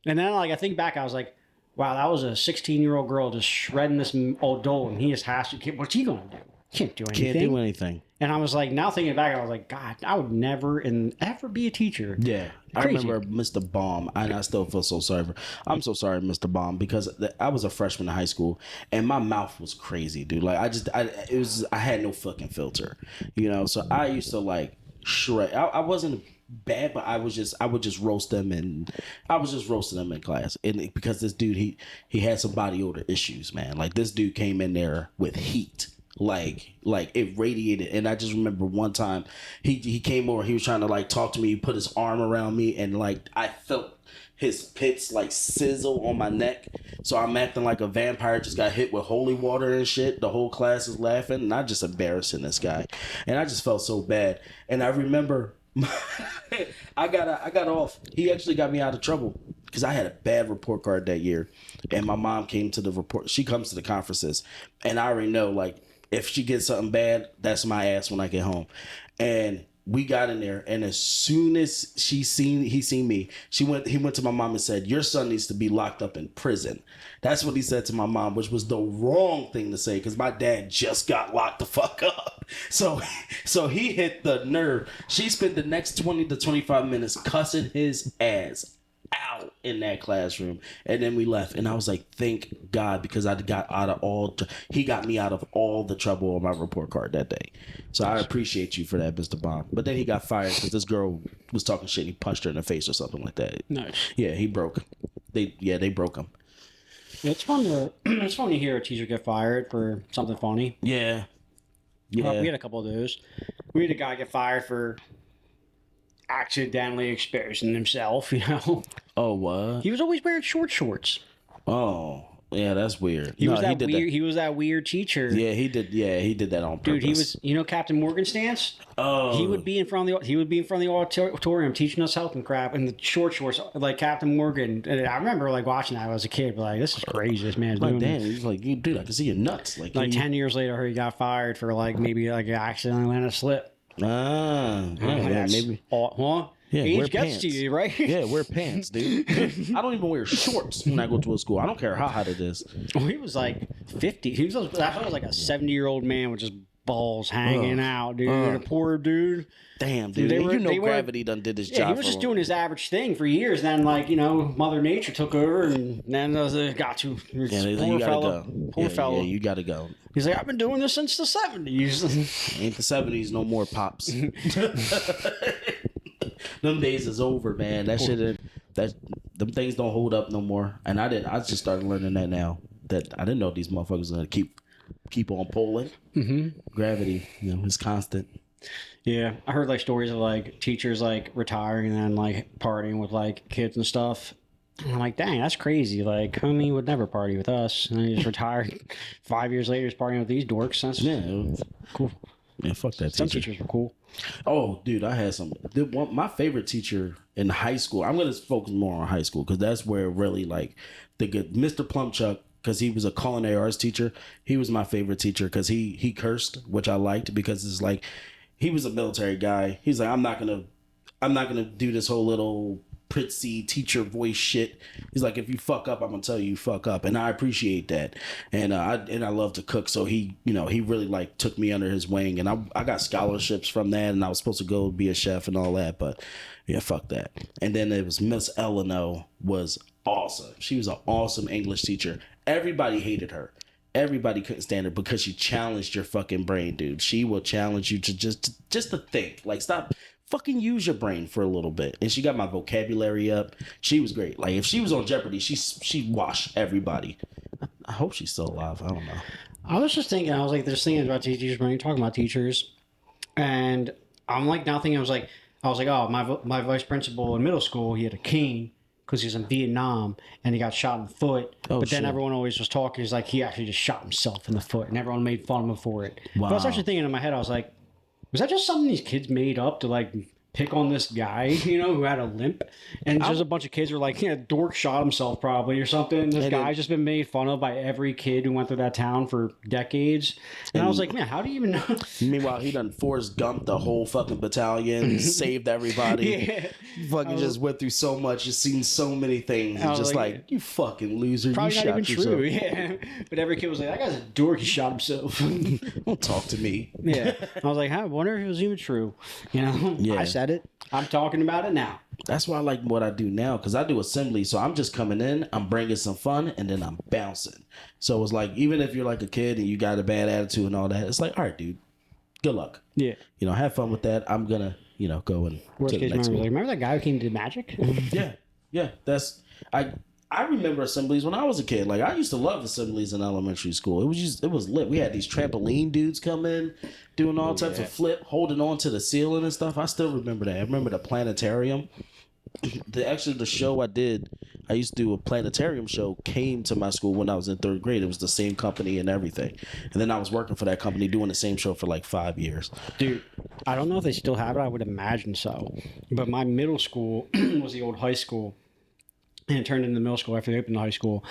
And then like I think back, I was like, wow, that was a 16-year-old girl just shredding this old doll, and he just has to... What's he going to do? Can't do anything. Can't do anything. And I was like, now thinking back, I was like, God, I would never ever be a teacher. Yeah. I Crazy. remember Mr. Baum, and I still feel so sorry for. I'm so sorry, Mr. Baum, because I was a freshman in high school, and my mouth was crazy, dude. Like I had no fucking filter, you know. So I used to like shred. I wasn't bad, but I would just roast them, and I was just roasting them in class, and because this dude he had some body odor issues, man. Like this dude came in there with heat. Like it radiated, and I just remember one time he came over, he was trying to like talk to me, he put his arm around me, and like I felt his pits like sizzle on my neck, so I'm acting like a vampire, just got hit with holy water and shit. The whole class is laughing, and I just embarrassing this guy, and I just felt so bad. And I remember I got off. He actually got me out of trouble because I had a bad report card that year, and my mom came to the report. She comes to the conferences, and I already know like, if she gets something bad, that's my ass when I get home. And we got in there, and as soon as he seen me, he went to my mom and said, your son needs to be locked up in prison. That's what he said to my mom, which was the wrong thing to say, because my dad just got locked the fuck up. So he hit the nerve. She spent the next 20 to 25 minutes cussing his ass out in that classroom, and then we left, and I was like, thank God, because I got out of he got me out of all the trouble on my report card that day. So I appreciate you for that, Mr. Bond. But then he got fired because this girl was talking shit, he punched her in the face or something like that. Nice. Yeah, he broke. They broke him. It's fun to hear a teacher get fired for something funny. Yeah. We had a couple of those. We had a guy get fired for accidentally exposing himself, you know. Oh, what? He was always wearing shorts. Oh, yeah, that's weird. He was that weird teacher. Yeah, he did that on purpose. Dude, he was, you know, Captain Morgan's stance. Oh, he would be in front of the auditorium teaching us health and crap in the shorts, like Captain Morgan. And I remember like watching that as a kid, but like, this is crazy. This man's like, doing. damn, he's like, dude, I can see your nuts. Like 10 years later, he got fired for like maybe like accidentally letting a slip. Maybe. Huh? Yeah, Age wear gets pants. to you, right? Yeah, wear pants, dude. I don't even wear shorts when I go to a school. I don't care how hot it is. Well, he was like 50. He was like a 70-year-old man with just balls hanging out, dude. A poor dude. Damn, dude. Gravity done did his job. Yeah, he was just doing his average thing for years. Then, like, you know, Mother Nature took over, and then it got to. Poor fellow. Poor fellow. Yeah, you gotta go. He's like, I've been doing this since the 70s. Ain't the 70s no more, pops. Them days is over, man. Them things don't hold up no more. And I just started learning that now. That I didn't know these motherfuckers gonna keep on pulling. Mm-hmm. Gravity, you know, is constant. Yeah, I heard like stories of like teachers like retiring and then like partying with like kids and stuff. And I'm like, dang, that's crazy. Like, homie would never party with us. And he just retired. 5 years later, he's partying with these dorks. That's cool. Man, fuck that teacher. Some teachers were cool. Oh, dude, I had some. My favorite teacher in high school. I'm gonna focus more on high school because that's where really like the good Mr. Plumchuck, because he was a culinary arts teacher. He was my favorite teacher because he cursed, which I liked because it's like he was a military guy. He's like, I'm not gonna do this whole little prissy teacher voice shit. He's like, if you fuck up, I'm gonna tell you fuck up, and I appreciate that. And I love to cook, so he really like took me under his wing, and I got scholarships from that, and I was supposed to go be a chef and all that, but yeah, fuck that. And then it was Miss Eleanor was awesome. She was an awesome English teacher. Everybody hated her. Everybody couldn't stand her because she challenged your fucking brain, dude. She will challenge you to just to think. Like, stop. Fucking use your brain for a little bit. And she got my vocabulary up. She was great. Like, if she was on Jeopardy, she washed everybody. I hope she's still alive. I don't know. I was just thinking, I was like, there's things about teachers when you're talking about teachers. And I'm like, now thinking, I was like, oh, my vice principal in middle school, he had a cane because he was in Vietnam and he got shot in the foot. Oh, but then everyone always was talking. He's like, he actually just shot himself in the foot, and everyone made fun of him for it. Wow. But I was actually thinking in my head, I was like, was that just something these kids made up to like pick on this guy, who had a limp? And just a bunch of kids were like, yeah, dork shot himself probably or something. This guy's just been made fun of by every kid who went through that town for decades. And I was like, man, how do you even know? Meanwhile, he done Forrest Gump the whole fucking battalion, saved everybody. Yeah. Fucking just went through so much. You've seen so many things. And just like, you fucking loser. Probably you not even yourself. True. Yeah. But every kid was like, that guy's a dork. He shot himself. Don't talk to me. Yeah. I was like, I wonder if it was even true. Yeah. I said it. I'm talking about it now. That's why I like what I do now, because I do assembly. So I'm just coming in, I'm bringing some fun, and then I'm bouncing. So it's like, even if you're like a kid and you got a bad attitude and all that, it's like, all right, dude, good luck. Yeah. Have fun with that. I'm going to go and worst case memory. Remember that guy who came to Magic? Yeah. Yeah. I remember assemblies when I was a kid. Like, I used to love assemblies in elementary school. It was lit. We had these trampoline dudes come in, doing all types of flip, holding on to the ceiling and stuff. I still remember that. I remember the planetarium. The show I used to do a planetarium show, came to my school when I was in 3rd grade. It was the same company and everything. And then I was working for that company doing the same show for like 5 years. Dude, I don't know if they still have it. I would imagine so. But my middle school was the old high school. And it turned into middle school after they opened the high school.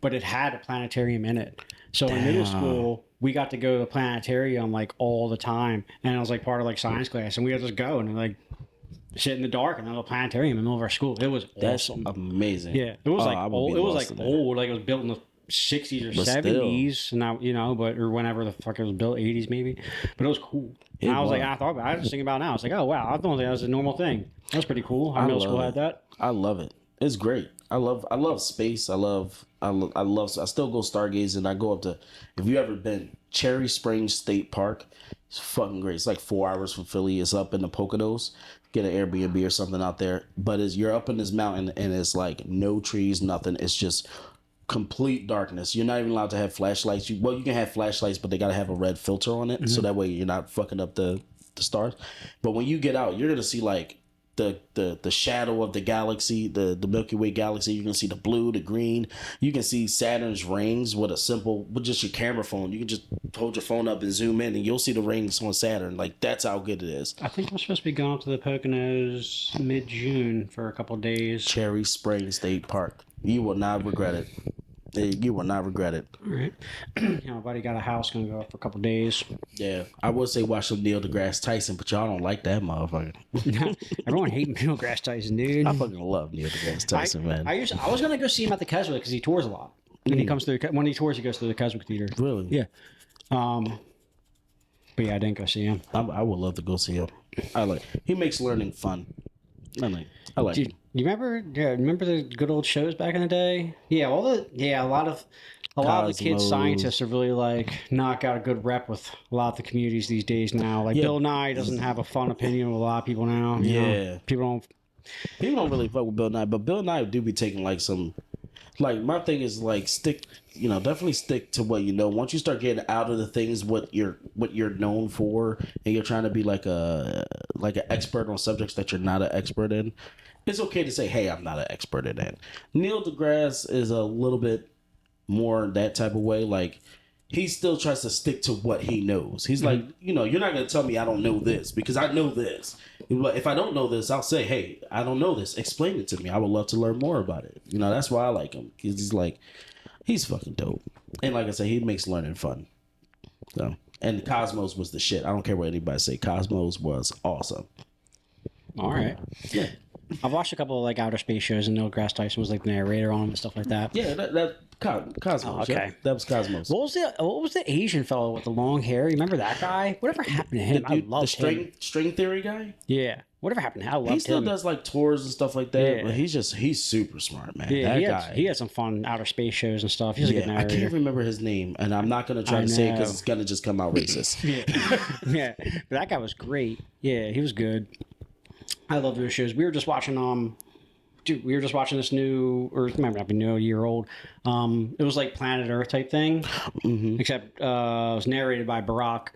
But it had a planetarium in it. So in middle school, we got to go to the planetarium like all the time. And it was like part of like science class. And we had to just go and like sit in the dark in the planetarium in the middle of our school. It was awesome. That's amazing. Yeah. It was like old. It was like old. Like it was built in the 60s or 70s. Still. Now, or whenever the fuck it was built, 80s maybe. But it was cool. And I was like, I was just thinking about it now. I was like, oh wow, I don't think that was a normal thing. That's pretty cool. Our middle school had that. I love it. It's great. I love space. I still go stargazing. I go up to, if you ever been, Cherry Springs State Park. It's fucking great. It's like 4 hours from Philly. It's up in the Poconos. Get an Airbnb or something out there. But you're up in this mountain and it's like no trees, nothing. It's just complete darkness. You're not even allowed to have flashlights. You can have flashlights, but they got to have a red filter on it. So that way you're not fucking up the stars. But when you get out, you're going to see like the shadow of the galaxy, the Milky Way galaxy. You can see the blue, the green. You can see Saturn's rings with just your camera phone. You can just hold your phone up and zoom in, and you'll see the rings on Saturn. Like, that's how good it is. I think I'm supposed to be going up to the Poconos mid-June for a couple of days. Cherry Springs State Park. You will not regret it. You will not regret it. All right. My buddy got a house, gonna go up for a couple of days. Yeah, I would say watch some Neil deGrasse Tyson, but y'all don't like that motherfucker. Everyone hates Neil deGrasse Tyson, dude. I fucking love Neil deGrasse Tyson, man. I was gonna go see him at the Keswick because he tours a lot. And he comes through when he tours, he goes to the Keswick Theater. Really? Yeah. But yeah, I didn't go see him. I would love to go see him. He makes learning fun. I like Dude, you remember the good old shows back in the day? Yeah, a lot of the kids scientists are really like not got a good rep with a lot of the communities these days now. Like Bill Nye doesn't have a fun opinion with a lot of people now. You know? People don't really fuck with Bill Nye, but Bill Nye do be taking like some. Like, my thing is like definitely stick to what you know. Once you start getting out of the things what you're known for, and you're trying to be like an expert on subjects that you're not an expert in, it's okay to say, hey, I'm not an expert in that. Neil deGrasse is a little bit more that type of way. Like, he still tries to stick to what he knows. He's like, you're not going to tell me I don't know this because I know this. If I don't know this, I'll say, hey, I don't know this. Explain it to me. I would love to learn more about it. That's why I like him. He's fucking dope. And like I said, he makes learning fun. So, and Cosmos was the shit. I don't care what anybody say. Cosmos was awesome. All right. Yeah. I've watched a couple of like outer space shows, and Neil deGrasse Tyson was like the narrator on them and stuff like that. Yeah, that Cosmos. Oh, okay. Yeah, that was Cosmos. What was the Asian fellow with the long hair? You remember that guy? Whatever happened to him? The dude, I loved him. string theory guy. Yeah. Whatever happened to him? I loved He still him. does like tours and stuff like that, Yeah. but he's super smart, man. Yeah, That he guy. had some fun outer space shows and stuff. He's a good Yeah, I narrator. can't remember his name, and I'm not gonna try to say it because know. it's gonna just come out racist. Yeah, but that guy was great. Yeah, he was good. I love those shows. We were just watching we were just watching this new, or it might not be new, a year old. It was like Planet Earth type thing, Mm-hmm. except it was narrated by Barack.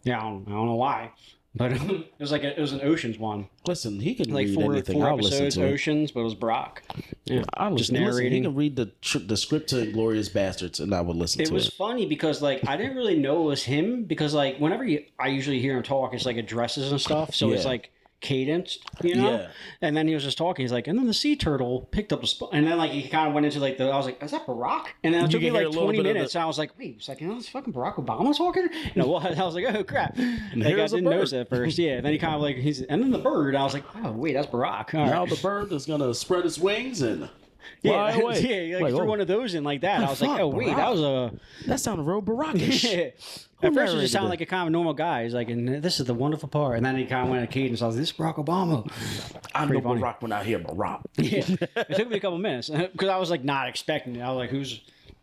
Yeah, I don't know why, but it was like it was an Oceans one, Listen, he can like read four anything. I'll listen episodes to it. Oceans, but it was Barack. Yeah, I'll just listen. Listen, he narrating. can read the script to Glorious Bastards, and I would listen It to was it. funny because like I didn't really know it was him because like whenever I usually hear him talk, it's like addresses and stuff, so it's Yeah. like cadenced, you know. Yeah. And then he was just talking. He's like, and then the sea turtle picked up a spot, and then like he kind of went into like I was like, is that Barack? And then it You took me can hear like a little 20 bit of minutes. And I was like, wait a second, is fucking Barack Obama talking? You know, well, I was like, oh crap. Like, I here's a didn't notice bird. it at first. Yeah. And then he kind of like and then the bird. I was like, oh wait, that's Barack. All right. Now the bird is gonna spread its wings and Yeah, fly away. yeah, he, like, threw oh, one of those in like that. I was like, fuck, oh wait, Barack? that was a. that sounded real Barackish. Yeah. Who At first, it narrated just sounded it? like a kind of normal guy. He's like, and this is the wonderful part. And then he kind of went a cadence. I was like, this is Barack Obama. I know Pretty funny. Barack when I hear Barack. Yeah. It took me a couple minutes because I was like not expecting it. I was like,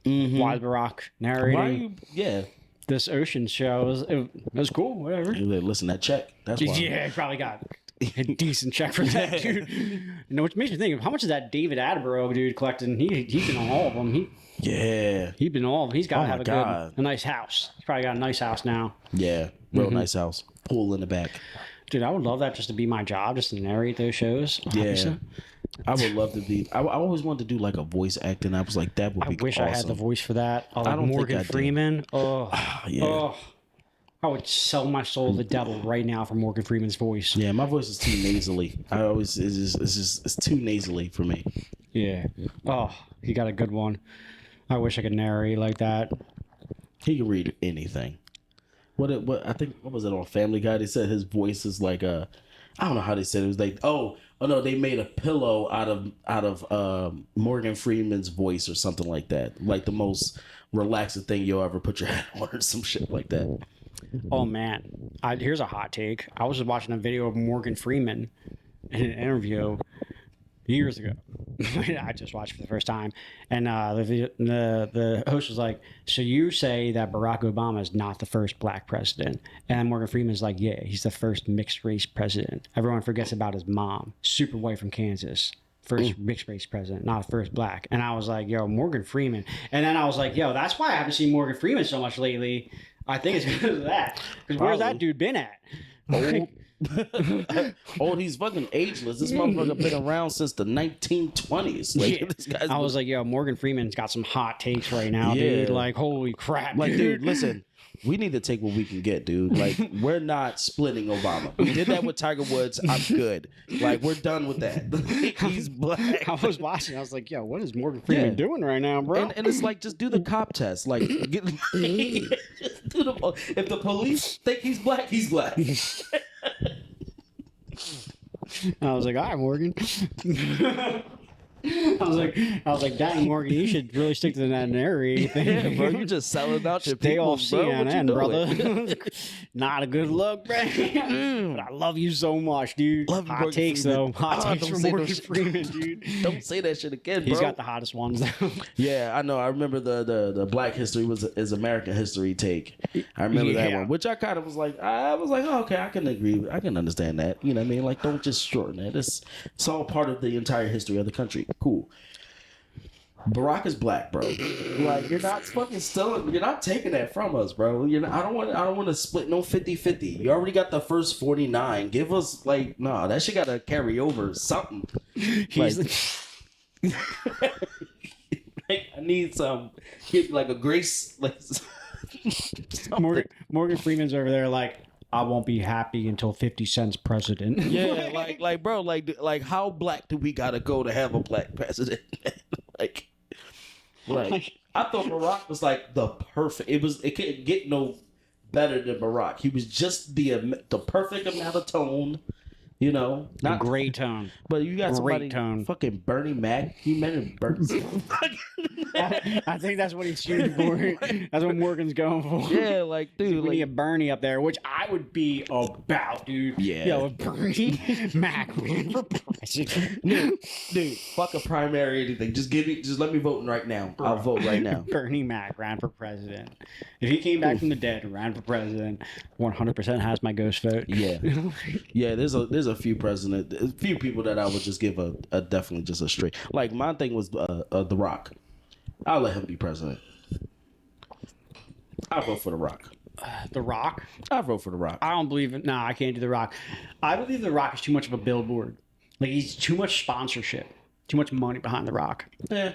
why is Barack narrating Why are you? Yeah. this ocean show? It was cool, whatever. Listen, that check. That's why. Yeah, he probably got a decent check for that, dude. You know, which makes me think of how much is that David Attenborough dude collecting? He's been on all of them. Yeah. He's been on all of them. He's got to Oh have my a God. a nice house. He's probably got a nice house now. Yeah. Real nice house. Pool in the back. Dude, I would love that just to be my job, just to narrate those shows. Yeah. 100%. I would love to be. I always wanted to do like a voice acting. I was like, that would I be wish awesome. I had the voice for that. Oh, I don't think Morgan I do. Freeman. Oh, Yeah. oh, I would sell my soul to the devil right now for Morgan Freeman's voice. Yeah, my voice is too nasally. It's too nasally for me. Yeah. Oh, he got a good one. I wish I could narrate like that. He can read anything. What I think what was it on Family Guy? They said his voice is like I don't know how they said it. It was like oh no, they made a pillow out of Morgan Freeman's voice or something like that. Like the most relaxing thing you'll ever put your head on or some shit like that. Oh man, here's a hot take. I was just watching a video of Morgan Freeman in an interview years ago. I just watched it for the first time, and the host was like, "So you say that Barack Obama is not the first black president?" And Morgan Freeman's like, "Yeah, he's the first mixed race president. Everyone forgets about his mom, super white from Kansas." First mixed race president, not first black. And I was like, yo, Morgan Freeman. And then I was like, yo, that's why I haven't seen Morgan Freeman so much lately. I think it's because of that. Because where's that dude been at? Old, he's fucking ageless. This motherfucker been around since the 1920s. Like Yeah. this guy's I was like, yo, Morgan Freeman's got some hot takes right now, dude. Yeah. Like, holy crap. like, dude, listen. We need to take what we can get, dude. Like, we're not splitting Obama. We did that with Tiger Woods. I'm good. Like, we're done with that. He's black. I was watching. I was like, yo, what is Morgan Freeman doing right now, bro? And it's like, just do the cop test. Like, just do if the police think he's black, he's black. I was like, all right, Morgan. I was like, dang, Morgan, you should really stick to that narrating thing. Yeah, bro, you just selling out your Stay people, off bro. What you CNN, doing? brother. Not a good look, bro. But I love you so much, dude. Love you, Hot Morgan takes, Freeman. though. Hot Oh, takes don't from say no Morgan shit. Freeman, dude. Don't say that shit again, bro. He's got the hottest ones, though. Yeah, I know. I remember the Black History is American History take. I remember that Yeah. one, which I kind of was like, oh, okay, I can agree, I can understand that. You know what I mean? Like, don't just shorten it. It's all part of the entire history of the country. Cool. Barack is black, bro. Like, you're not fucking stealing. You're not taking that from us, bro. I don't want to split no 50-50. You already got the first 49. Give us like, nah, that shit got to carry over something. He's Like, I need some, get like a grace, like Morgan Freeman's over there like, I won't be happy until 50 Cent's president. yeah, like bro, like how black do we gotta go to have a black president? like I thought Barack was like the perfect. It couldn't get no better than Barack. He was just the perfect amount of tone, You know, A great tone. but you got somebody tone. fucking Bernie Mac. You mentioned Bernie. I think that's what he's shooting for. That's what Morgan's going for. Yeah, like dude, We like need a Bernie up there, which I would be about, dude. Yeah. Yo, a Bernie Mac ran for president. dude, fuck a primary or anything. Just let me vote right now. I'll vote right now. Bernie Mac ran for president. If he came back from the dead and ran for president, 100% has my ghost vote. Yeah, yeah. There's a few people that I would just give a definitely just a straight. Like my thing was The Rock. I'll let him be president. I'll vote for The Rock. The Rock? I'll vote for The Rock. I don't believe it. No, I can't do The Rock. I believe The Rock is too much of a billboard. Like, he's too much sponsorship, too much money behind The Rock. Yeah.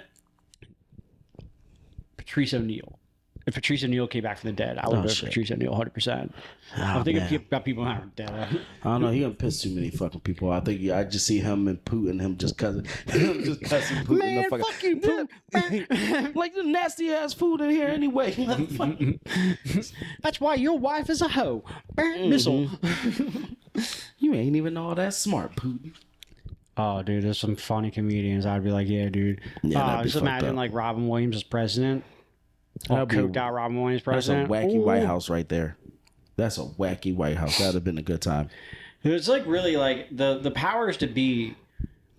Patrice O'Neal. If Patrice O'Neal came back from the dead, I would vote for Patrice O'Neal 100%. I'm thinking about people who are dead. I don't know. He gonna piss too many fucking people. I think I just see him and Putin, him just cussing Putin. Man, fuck you, Putin. Like the nasty ass food in here anyway. That's why your wife is a hoe. Missile. You ain't even all that smart, Putin. Oh, dude, there's some funny comedians. I'd be like, yeah, dude. Yeah, just imagine like Robin Williams as president. Coked out Robin Williams president. That's a wacky White House right there. That's a wacky White House. That'd have been a good time. It's like really like the powers to be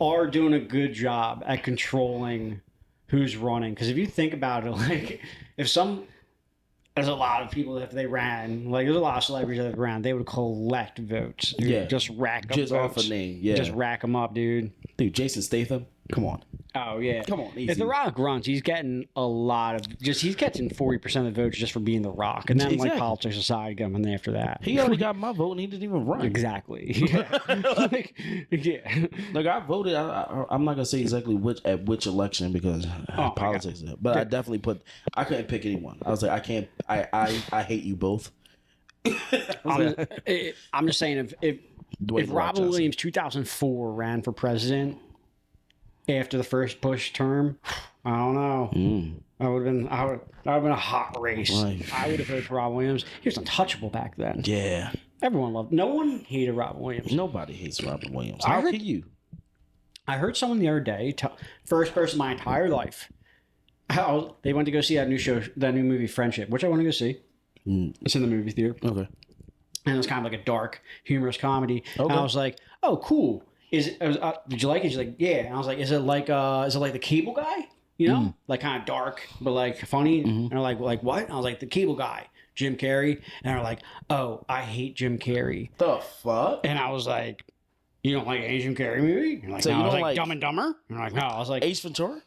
are doing a good job at controlling who's running. Because if you think about it, like there's a lot of people if they ran, like there's a lot of celebrities that ran, they would collect votes. Dude. Yeah, just rack up just votes. off a name. Yeah, just rack them up, dude. Dude, Jason Statham, come on. Oh yeah, come on. Easy. If The Rock runs, he's getting a lot of he's getting 40% of the votes just for being The Rock, and then like politics aside coming after that. He already got my vote, and he didn't even run. Exactly. Yeah. Like I voted. I'm not gonna say exactly which election because politics. But I definitely I couldn't pick anyone. I was like, I can't. I hate you both. I'm just saying if Robin Williams 2004 ran for president after the first Bush term, I don't know. I would have been a hot race. Right. I would have voted for Robin Williams. He was untouchable back then. Yeah. Everyone loved. No one hated Robin Williams. Nobody hates Robin Williams. How can you? I heard someone the other day, first person in my entire life, how they went to go see that new movie Friendship, which I want to go see. It's in the movie theater. Okay. And it was kind of like a dark, humorous comedy. Okay. And I was like, oh, cool. Did you like it? She's like, yeah. And I was like, is it like the Cable Guy? You know, like kind of dark, but like funny. And they're like what? And I was like, the Cable Guy, Jim Carrey. And they're like, oh, I hate Jim Carrey. The fuck? And I was like, you don't like any Jim Carrey movie? And like, so no. I was like Dumb and Dumber? And like, no. I was like Ace Ventura?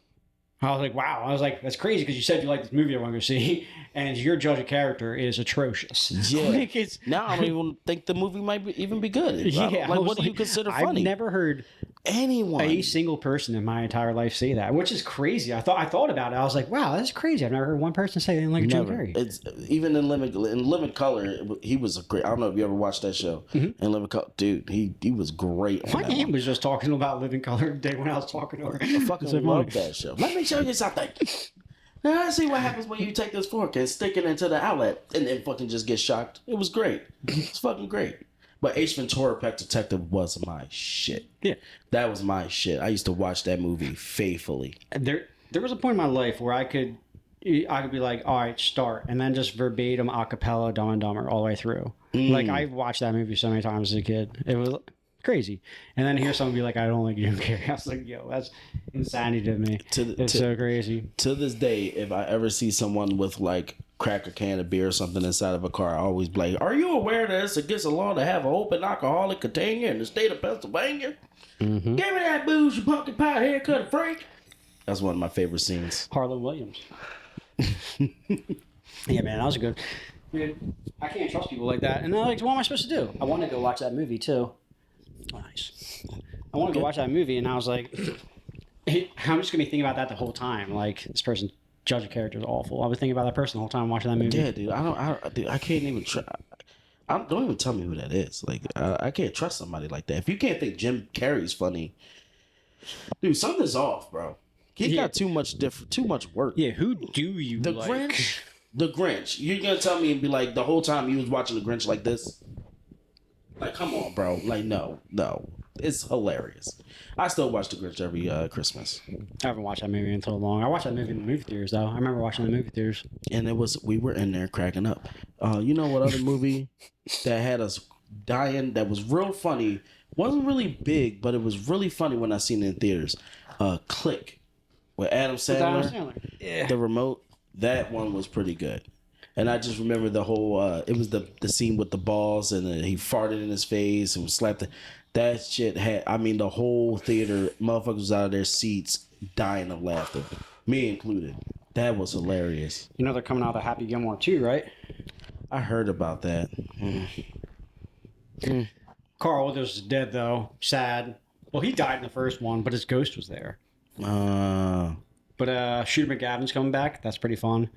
I was like, wow. I was like, that's crazy because you said you like this movie I want to go see, and your judge of character is atrocious. Yeah. Like now I don't even think the movie might even be good. Yeah. Like, what do you consider funny? I've never heard a single person in my entire life say that, which is crazy. I thought about it. I was like, wow, that's crazy. I've never heard one person say they didn't like Jim Carrey. It's even in Living Color. He was a great. I don't know if you ever watched that show. In Living Color, dude, he was great. My aunt was just talking about Living Color today when I was talking to her. I fucking love that show. Let me show you something. Now I see what happens when you take this fork and stick it into the outlet and then fucking just get shocked. It was great. It's fucking great. But Ace Ventura: Pet Detective was my shit. Yeah, that was my shit. I used to watch that movie faithfully. There was a point in my life where I could be like, all right, start, and then just verbatim a cappella Dumb and Dumber all the way through. Like I watched that movie so many times as a kid. It was crazy. And then hear someone be like, I don't like Jim Carrey. I was like, yo, that's insanity to me. It's so crazy. To this day, if I ever see someone with like crack a can of beer or something inside of a car, I always be like, are you aware that it's against the law to have an open alcoholic container in the state of Pennsylvania? Give me that booze, you pumpkin pie haircut, Frank. That's one of my favorite scenes. Harlan Williams. Yeah, man, that was a good. Dude, I can't trust people like that. And then, like, what am I supposed to do? I want to go watch that movie too. Oh, nice. I want to go watch that movie, and I was like, I'm just gonna be thinking about that the whole time. Like, this person's judge of character is awful. I was thinking about that person the whole time watching that movie. Yeah, dude. I can't even try. Don't even tell me who that is. Like, I can't trust somebody like that. If you can't think Jim Carrey's funny, dude, something's off, bro. He got too much work. Yeah, who do you the like? Grinch? The Grinch. You're gonna tell me and be like, the whole time you was watching the Grinch like this? Like, come on, bro. Like, no. It's hilarious. I still watch The Grinch every Christmas. I haven't watched that movie in so long. I watched that movie in the movie theaters though. I remember watching the movie theaters. And we were in there cracking up. You know what other movie that had us dying that was real funny? Wasn't really big, but it was really funny when I seen it in theaters. Click with Adam Sandler. Yeah. The remote. That one was pretty good. And I just remember the whole, it was the scene with the balls and he farted in his face and was slapped. That shit had, I mean, the whole theater, motherfuckers was out of their seats dying of laughter. Me included. That was hilarious. You know they're coming out with a Happy Gilmore too, right? I heard about that. Carl Weathers is dead though. Sad. Well, he died in the first one, but his ghost was there. But Shooter McGavin's coming back. That's pretty fun.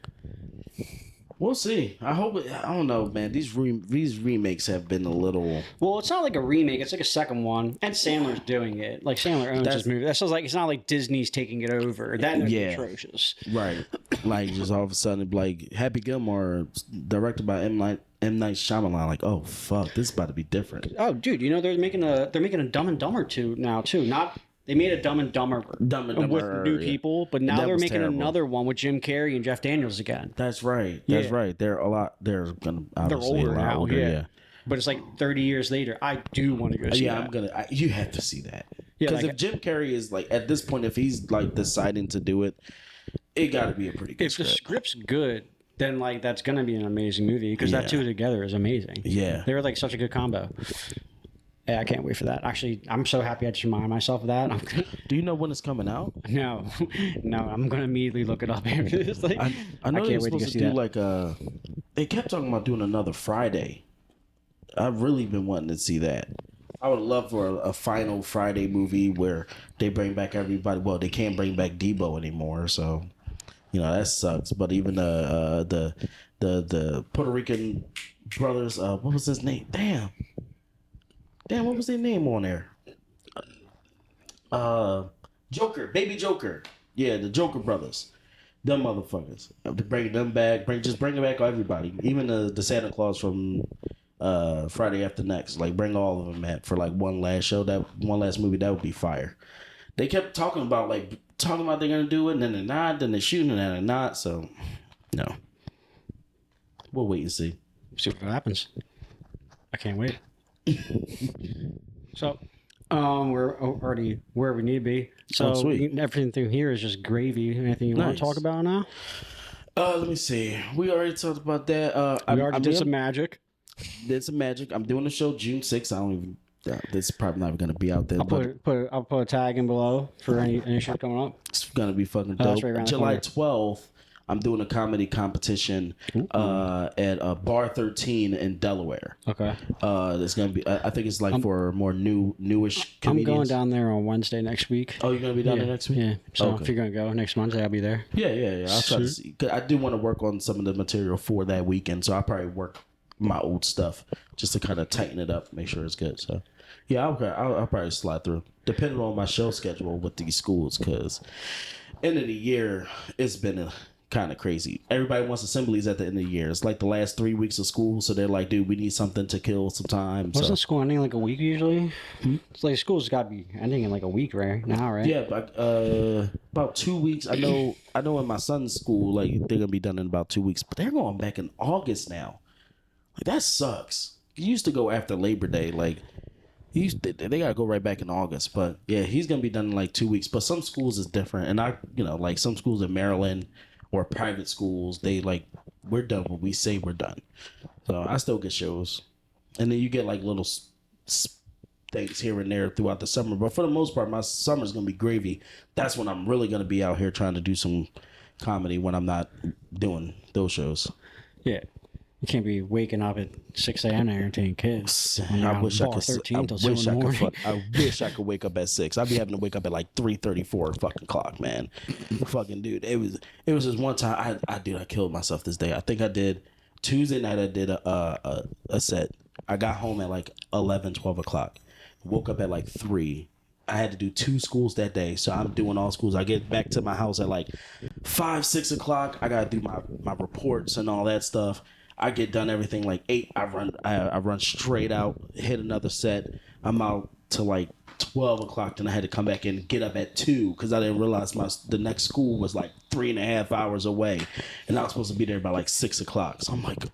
We'll see. I hope. I don't know, man. These remakes have been a little. Well, it's not like a remake. It's like a second one, and Sandler's doing it. Like Sandler owns this movie. That's just like it's not like Disney's taking it over. That would be atrocious. Right. Like just all of a sudden, like Happy Gilmore, directed by M. Night Shyamalan. Like, oh fuck, this is about to be different. Oh, dude, you know they're making a Dumb and Dumber 2 now too. Not. They made a Dumb and Dumber with new people, but now they're making another one with Jim Carrey and Jeff Daniels again. That's right. That's right. They're gonna obviously they're older a lot now. older, yeah. But it's like 30 years later. I do want to go see that. You have to see that Yeah, because like, if Jim Carrey is like at this point, if he's like deciding to do it, it got to be a pretty good. If the script's good, then like that's gonna be an amazing movie because that two together is amazing. Yeah, they were like such a good combo. Yeah, I can't wait for that. Actually, I'm so happy I just reminded myself of that. Do you know when it's coming out? No, I'm gonna immediately look it up after this. Like, I know they're supposed to do like a. They kept talking about doing another Friday. I've really been wanting to see that. I would love for a final Friday movie where they bring back everybody. Well, they can't bring back Debo anymore, so you know that sucks. But even the Puerto Rican brothers. What was his name? Damn, what was their name on there? Joker, Baby Joker. Yeah, the Joker brothers. Them motherfuckers. To bring them back, bring back everybody. Even the Santa Claus from Friday After Next. Like bring all of them at for like one last show, one last movie, that would be fire. They kept talking about they're gonna do it, and then they're not, then they're shooting, and then they're not, so no. We'll wait and see. See what happens. I can't wait. So, we're already where we need to be. So everything through here is just gravy. Anything you want to talk about now? Let me see. We already talked about that. We already did some magic. Did some magic. I'm doing a show June 6th. I don't even. This is probably not going to be out there. I'll put a tag in below for any shit coming up. It's going to be fucking dope. Right July 12th. I'm doing a comedy competition at Bar 13 in Delaware. Okay. There's gonna be. I think it's like for more newish comedians. I'm going down there on Wednesday next week. Oh, you're gonna be down there next week? Yeah. So if you're gonna go next Wednesday, I'll be there. Yeah. I'll try to see. 'Cause I do want to work on some of the material for that weekend, so I'll probably work my old stuff just to kind of tighten it up, make sure it's good. So yeah, I'll probably slide through, depending on my show schedule with these schools, because end of the year it's been kind of crazy. Everybody wants assemblies at the end of the year. It's like the last 3 weeks of school, so they're like, dude, we need something to kill some time. Wasn't school ending like a week usually? It's like school's got to be ending in like a week right now, right? Yeah, but about 2 weeks. I know in my son's school, like they're gonna be done in about 2 weeks, but they're going back in August now. Like that sucks. You used to go after Labor Day, like they gotta go right back in August. But yeah, he's gonna be done in like 2 weeks. But some schools is different, and like some schools in Maryland or private schools, they like, we're done when we say we're done. So I still get shows. And then you get like little things here and there throughout the summer. But for the most part, my summer's going to be gravy. That's when I'm really going to be out here trying to do some comedy when I'm not doing those shows. Yeah. You can't be waking up at 6 a.m. to entertain kids. I wish I could wake up at 6. I'd be having to wake up at like 3:34 fucking clock, man. Fucking dude, it was just one time I killed myself this day. I think I did Tuesday night. I did a set. I got home at like 11, 12 o'clock. Woke up at like 3. I had to do 2 schools that day, so I'm doing all schools. I get back to my house at like 5, 6 o'clock. I gotta do my reports and all that stuff. I get done everything like 8. I run straight out, hit another set. I'm out to like 12 o'clock. Then I had to come back in and get up at 2 because I didn't realize the next school was like 3.5 hours away, and I was supposed to be there by like 6 o'clock. So I'm like,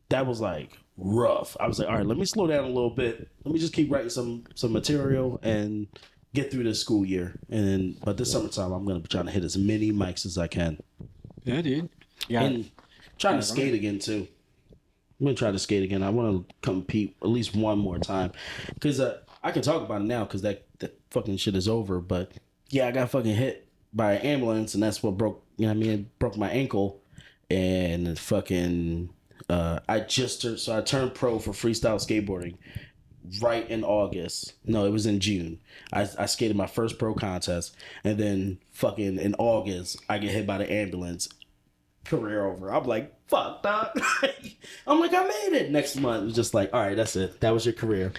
that was like rough. I was like, all right, let me slow down a little bit. Let me just keep writing some material and get through this school year. But this summertime, I'm gonna be trying to hit as many mics as I can. Yeah, dude. Yeah. And trying to skate again too. I'm gonna try to skate again. I want to compete at least one more time, because I can talk about it now because that fucking shit is over. But yeah, I got fucking hit by an ambulance, and that's what broke. You know what I mean? It broke my ankle, and fucking I turned pro for freestyle skateboarding right in August. No, it was in June. I skated my first pro contest, and then fucking in August I get hit by the ambulance. Career over. I'm like, fuck, dog. I'm like, I made it. Next month, it was just like, all right, that's it. That was your career.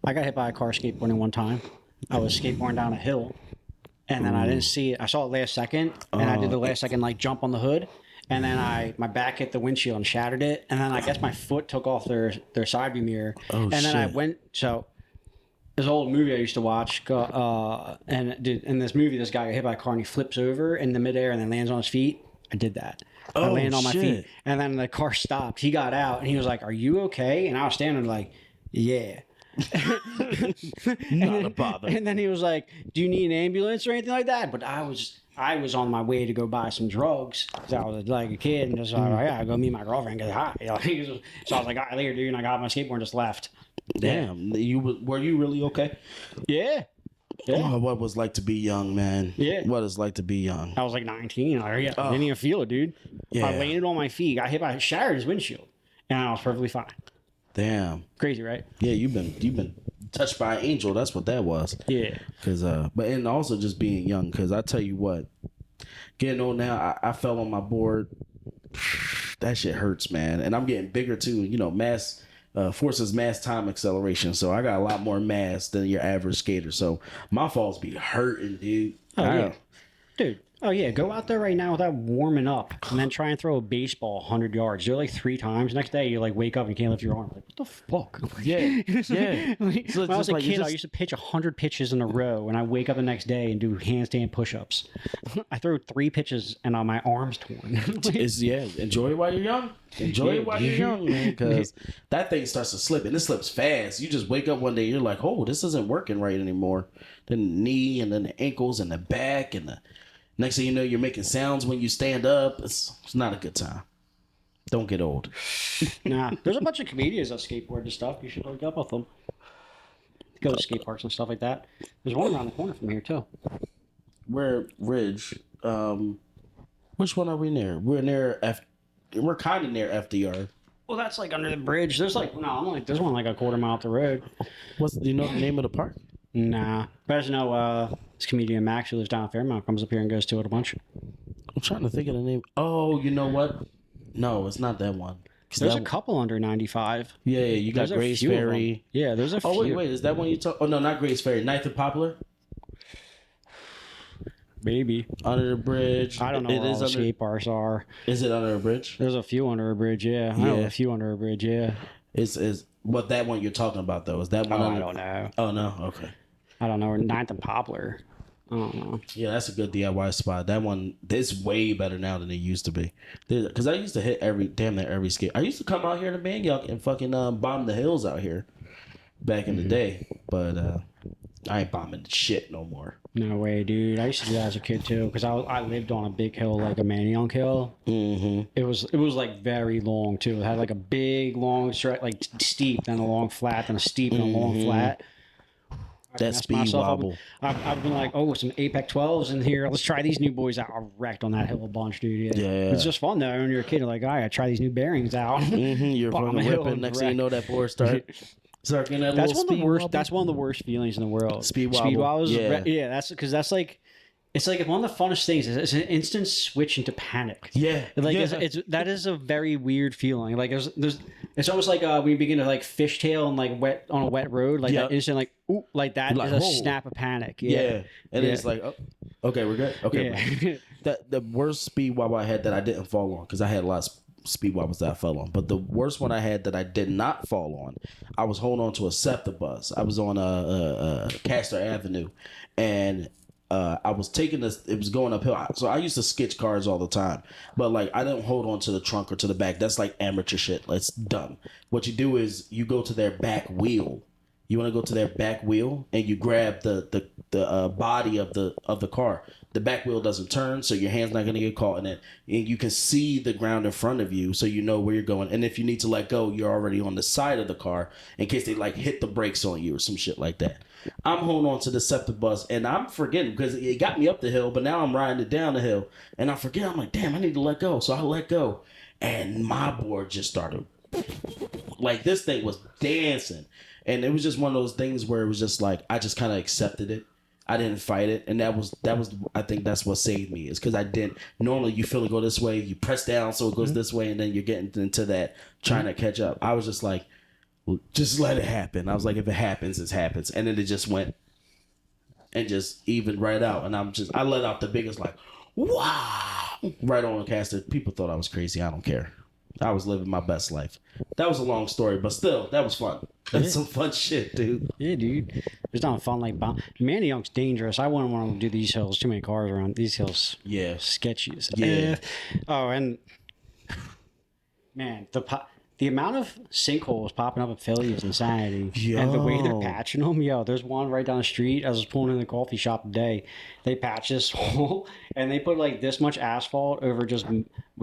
I got hit by a car skateboarding one time. I was skateboarding down a hill, and then I didn't see it. I saw it last second, and I did the last second like jump on the hood, and then my back hit the windshield and shattered it, and then I guess my foot took off their side view mirror, and then I went so. This old movie I used to watch, and dude, in this movie, this guy got hit by a car and he flips over in the midair and then lands on his feet. I did that. I landed on my feet, and then the car stopped. He got out and he was like, "Are you okay?" And I was standing like, "Yeah." Not a bother. And then he was like, "Do you need an ambulance or anything like that?" But I was on my way to go buy some drugs because I was like a kid and just like, "Yeah, I go meet my girlfriend because hi." So I was like, "All right, later, dude." And I got my skateboard and just left. Damn, were you really okay? Yeah. Oh, what it was like to be young, man. Yeah. What it's like to be young. I was like 19. I didn't even feel it, dude. Yeah. I landed on my feet. Got hit by shattered his windshield, and I was perfectly fine. Damn. Crazy, right? Yeah, you've been touched by an angel. That's what that was. Yeah. And also just being young. Because I tell you what, getting old now, I fell on my board. That shit hurts, man. And I'm getting bigger too. You know, forces mass time acceleration, so I got a lot more mass than your average skater. So my falls be hurting, dude. Oh yeah, dude. Oh yeah, go out there right now without warming up, and then try and throw a baseball 100 yards. Do it like 3 times. Next day, you like wake up and you can't lift your arm. Like, what the fuck? Yeah, yeah. When I was a kid, I used to pitch 100 pitches in a row, and I wake up the next day and do handstand push-ups. I threw 3 pitches, and my arm's torn. Enjoy it while you're young. Enjoy it while you're young, man, because that thing starts to slip, and it slips fast. You just wake up one day, you're like, oh, this isn't working right anymore. Then the knee, and then the ankles, and the back, and the next thing you know, you're making sounds when you stand up. It's not a good time. Don't get old. Nah, there's a bunch of comedians that skateboard and stuff. You should look up with them. Go to skate parks and stuff like that. There's one around the corner from here too. We're Ridge. Which one are we near? We're kind of near FDR. Well, that's like under the bridge. There's like there's one like a quarter mile up the road. Do you know the name of the park? Nah, but I just know this comedian Max who lives down in Fairmount comes up here and goes to it a bunch. I'm trying to think of the name. Oh, you know what? No, it's not that one. There's a couple under 95. Yeah, you got Grace Ferry. Yeah, there's a few. Oh, wait, is that one you talk? Oh, no, not Grace Ferry. Ninth and Poplar? Maybe. Under the bridge. I don't know where all the skate parks are. Is it under a bridge? There's a few under a bridge, yeah. I know a few under a bridge, yeah. Is what that one you're talking about, though? Is that one? I don't know. Oh, no? Okay. I don't know. Ninth and Poplar. I don't know. Yeah, that's a good DIY spot. That one is way better now than it used to be. Because I used to hit damn near every skate. I used to come out here to Mangyuk and fucking bomb the hills out here back in the day. But I ain't bombing shit no more. No way, dude. I used to do that as a kid too, because I lived on a big hill, like a Manayunk hill. Mm-hmm. It was like very long too. It had like a big long stretch, like steep, then a long flat, then a steep and a long flat. That speed wobble. I've been like, oh, some Apex 12s in here. Let's try these new boys out. I wrecked on that hill a bunch, dude. Yeah. It's just fun though. When you're a kid, you're like, all right, I try these new bearings out. Mm-hmm. You're fucking whipping. Next thing you know, that board start getting that that's little one of the worst. wobble. That's one of the worst feelings in the world. Speed wobble. Speed wobbles. Yeah. That's because that's like. It's like one of the funnest things. It's an instant switch into panic. Yeah, like that is a very weird feeling. Like it's almost like when you begin to like fishtail and like wet on a wet road, like that instant like ooh, like that is a snap of panic. Yeah, and it's like oh, okay, we're good. Okay, the worst speed wobble I had that I didn't fall on because I had a lot of speed wobbles that I fell on. But the worst one I had that I did not fall on, I was holding on to a SEPTA bus. I was on a Castor Avenue, and I was taking this. It was going uphill. So I used to sketch cars all the time, but like I didn't hold on to the trunk or to the back. That's like amateur shit. That's dumb. What you do is you go to their back wheel. You want to go to their back wheel and you grab the body of the car. The back wheel doesn't turn, so your hand's not going to get caught in it. And you can see the ground in front of you, so you know where you're going. And if you need to let go, you're already on the side of the car in case they like hit the brakes on you or some shit like that. I'm holding on to the SEPTA bus, and I'm forgetting because it got me up the hill, but now I'm riding it down the hill, and I forget. I'm like, damn, I need to let go. So I let go, and my board just started. Like, this thing was dancing. And it was just one of those things where it was just like, I just kind of accepted it. I didn't fight it. And that was, I think that's what saved me, is because I didn't. Normally you feel it go this way, you press down so it goes this way, and then you're getting into that trying to catch up. I was just like, just let it happen. I was like, if it happens, it happens. And then it just went and just evened right out. And I let out the biggest, like, wow, right on the caster. People thought I was crazy. I don't care. I was living my best life. That was a long story, but still, that was fun. That's some fun shit, dude. Yeah, dude. It's not fun like Manny Young's dangerous. I wouldn't want to do these hills. Too many cars around these hills. Yeah. Sketchy. Yeah. Oh, and man, the amount of sinkholes popping up in Philly is insanity. Yo. And the way they're patching them, there's one right down the street. I was pulling in the coffee shop today. They patched this hole and they put like this much asphalt over just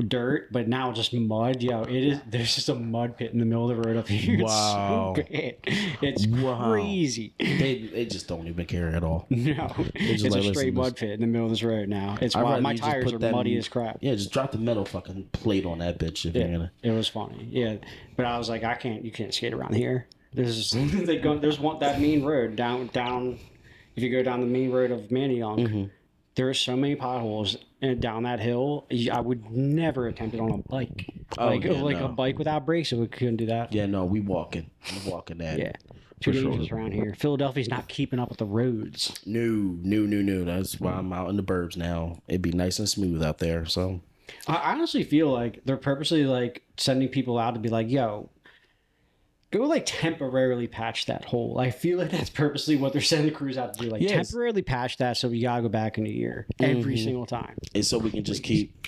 dirt, but now just mud. There's just a mud pit in the middle of the road up here. Wow. It's so bad. It's crazy. They just don't even care at all. No, it's like, a straight mud pit in the middle of this road now. It's wild. My tires are muddy as crap. Yeah, just drop the metal fucking plate on that bitch if you're gonna. It was funny. Yeah, but I was like, you can't skate around here. There's that main road down. If you go down the main road of Manayunk, there are so many potholes and down that hill. I would never attempt it on a bike. A bike without brakes, we couldn't do that. Yeah, no, we're walking that. Yeah. Too dangerous around here. Philadelphia's not keeping up with the roads. No. That's why I'm out in the burbs now. It'd be nice and smooth out there. So I honestly feel like they're purposely like sending people out to be like, yo, go like temporarily patch that hole. I feel like that's purposely what they're sending crews out to do. Like temporarily patch that so we gotta go back in a year every single time. And so we can just keep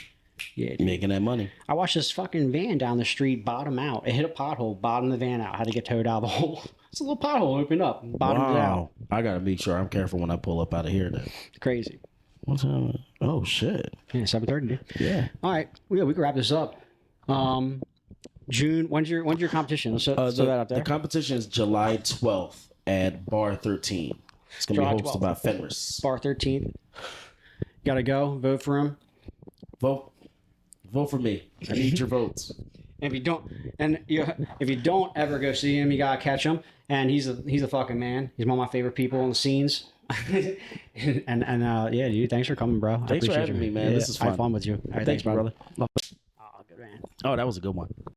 making that money. I watched this fucking van down the street bottom out. It hit a pothole, bottomed the van out, had to get towed out of the hole. It's a little pothole opened up, bottomed it out. I gotta make sure I'm careful when I pull up out of here then. Crazy. What time? Oh shit. Yeah, 7:30, dude. Yeah. All right. We can wrap this up. June, when's your competition? Let's throw that up there. The competition is July 12th at Bar 13. It's going to be hosted by Fenris. Bar 13th. Gotta go. Vote for him. Vote for me. I need your votes. If you don't ever go see him, you gotta catch him. And he's a fucking man. He's one of my favorite people on the scenes. Yeah, dude. Thanks for coming, bro. Thanks for having me, man. This is fun. I had fun with you. All right, thanks, brother. Oh, good man. Oh, that was a good one.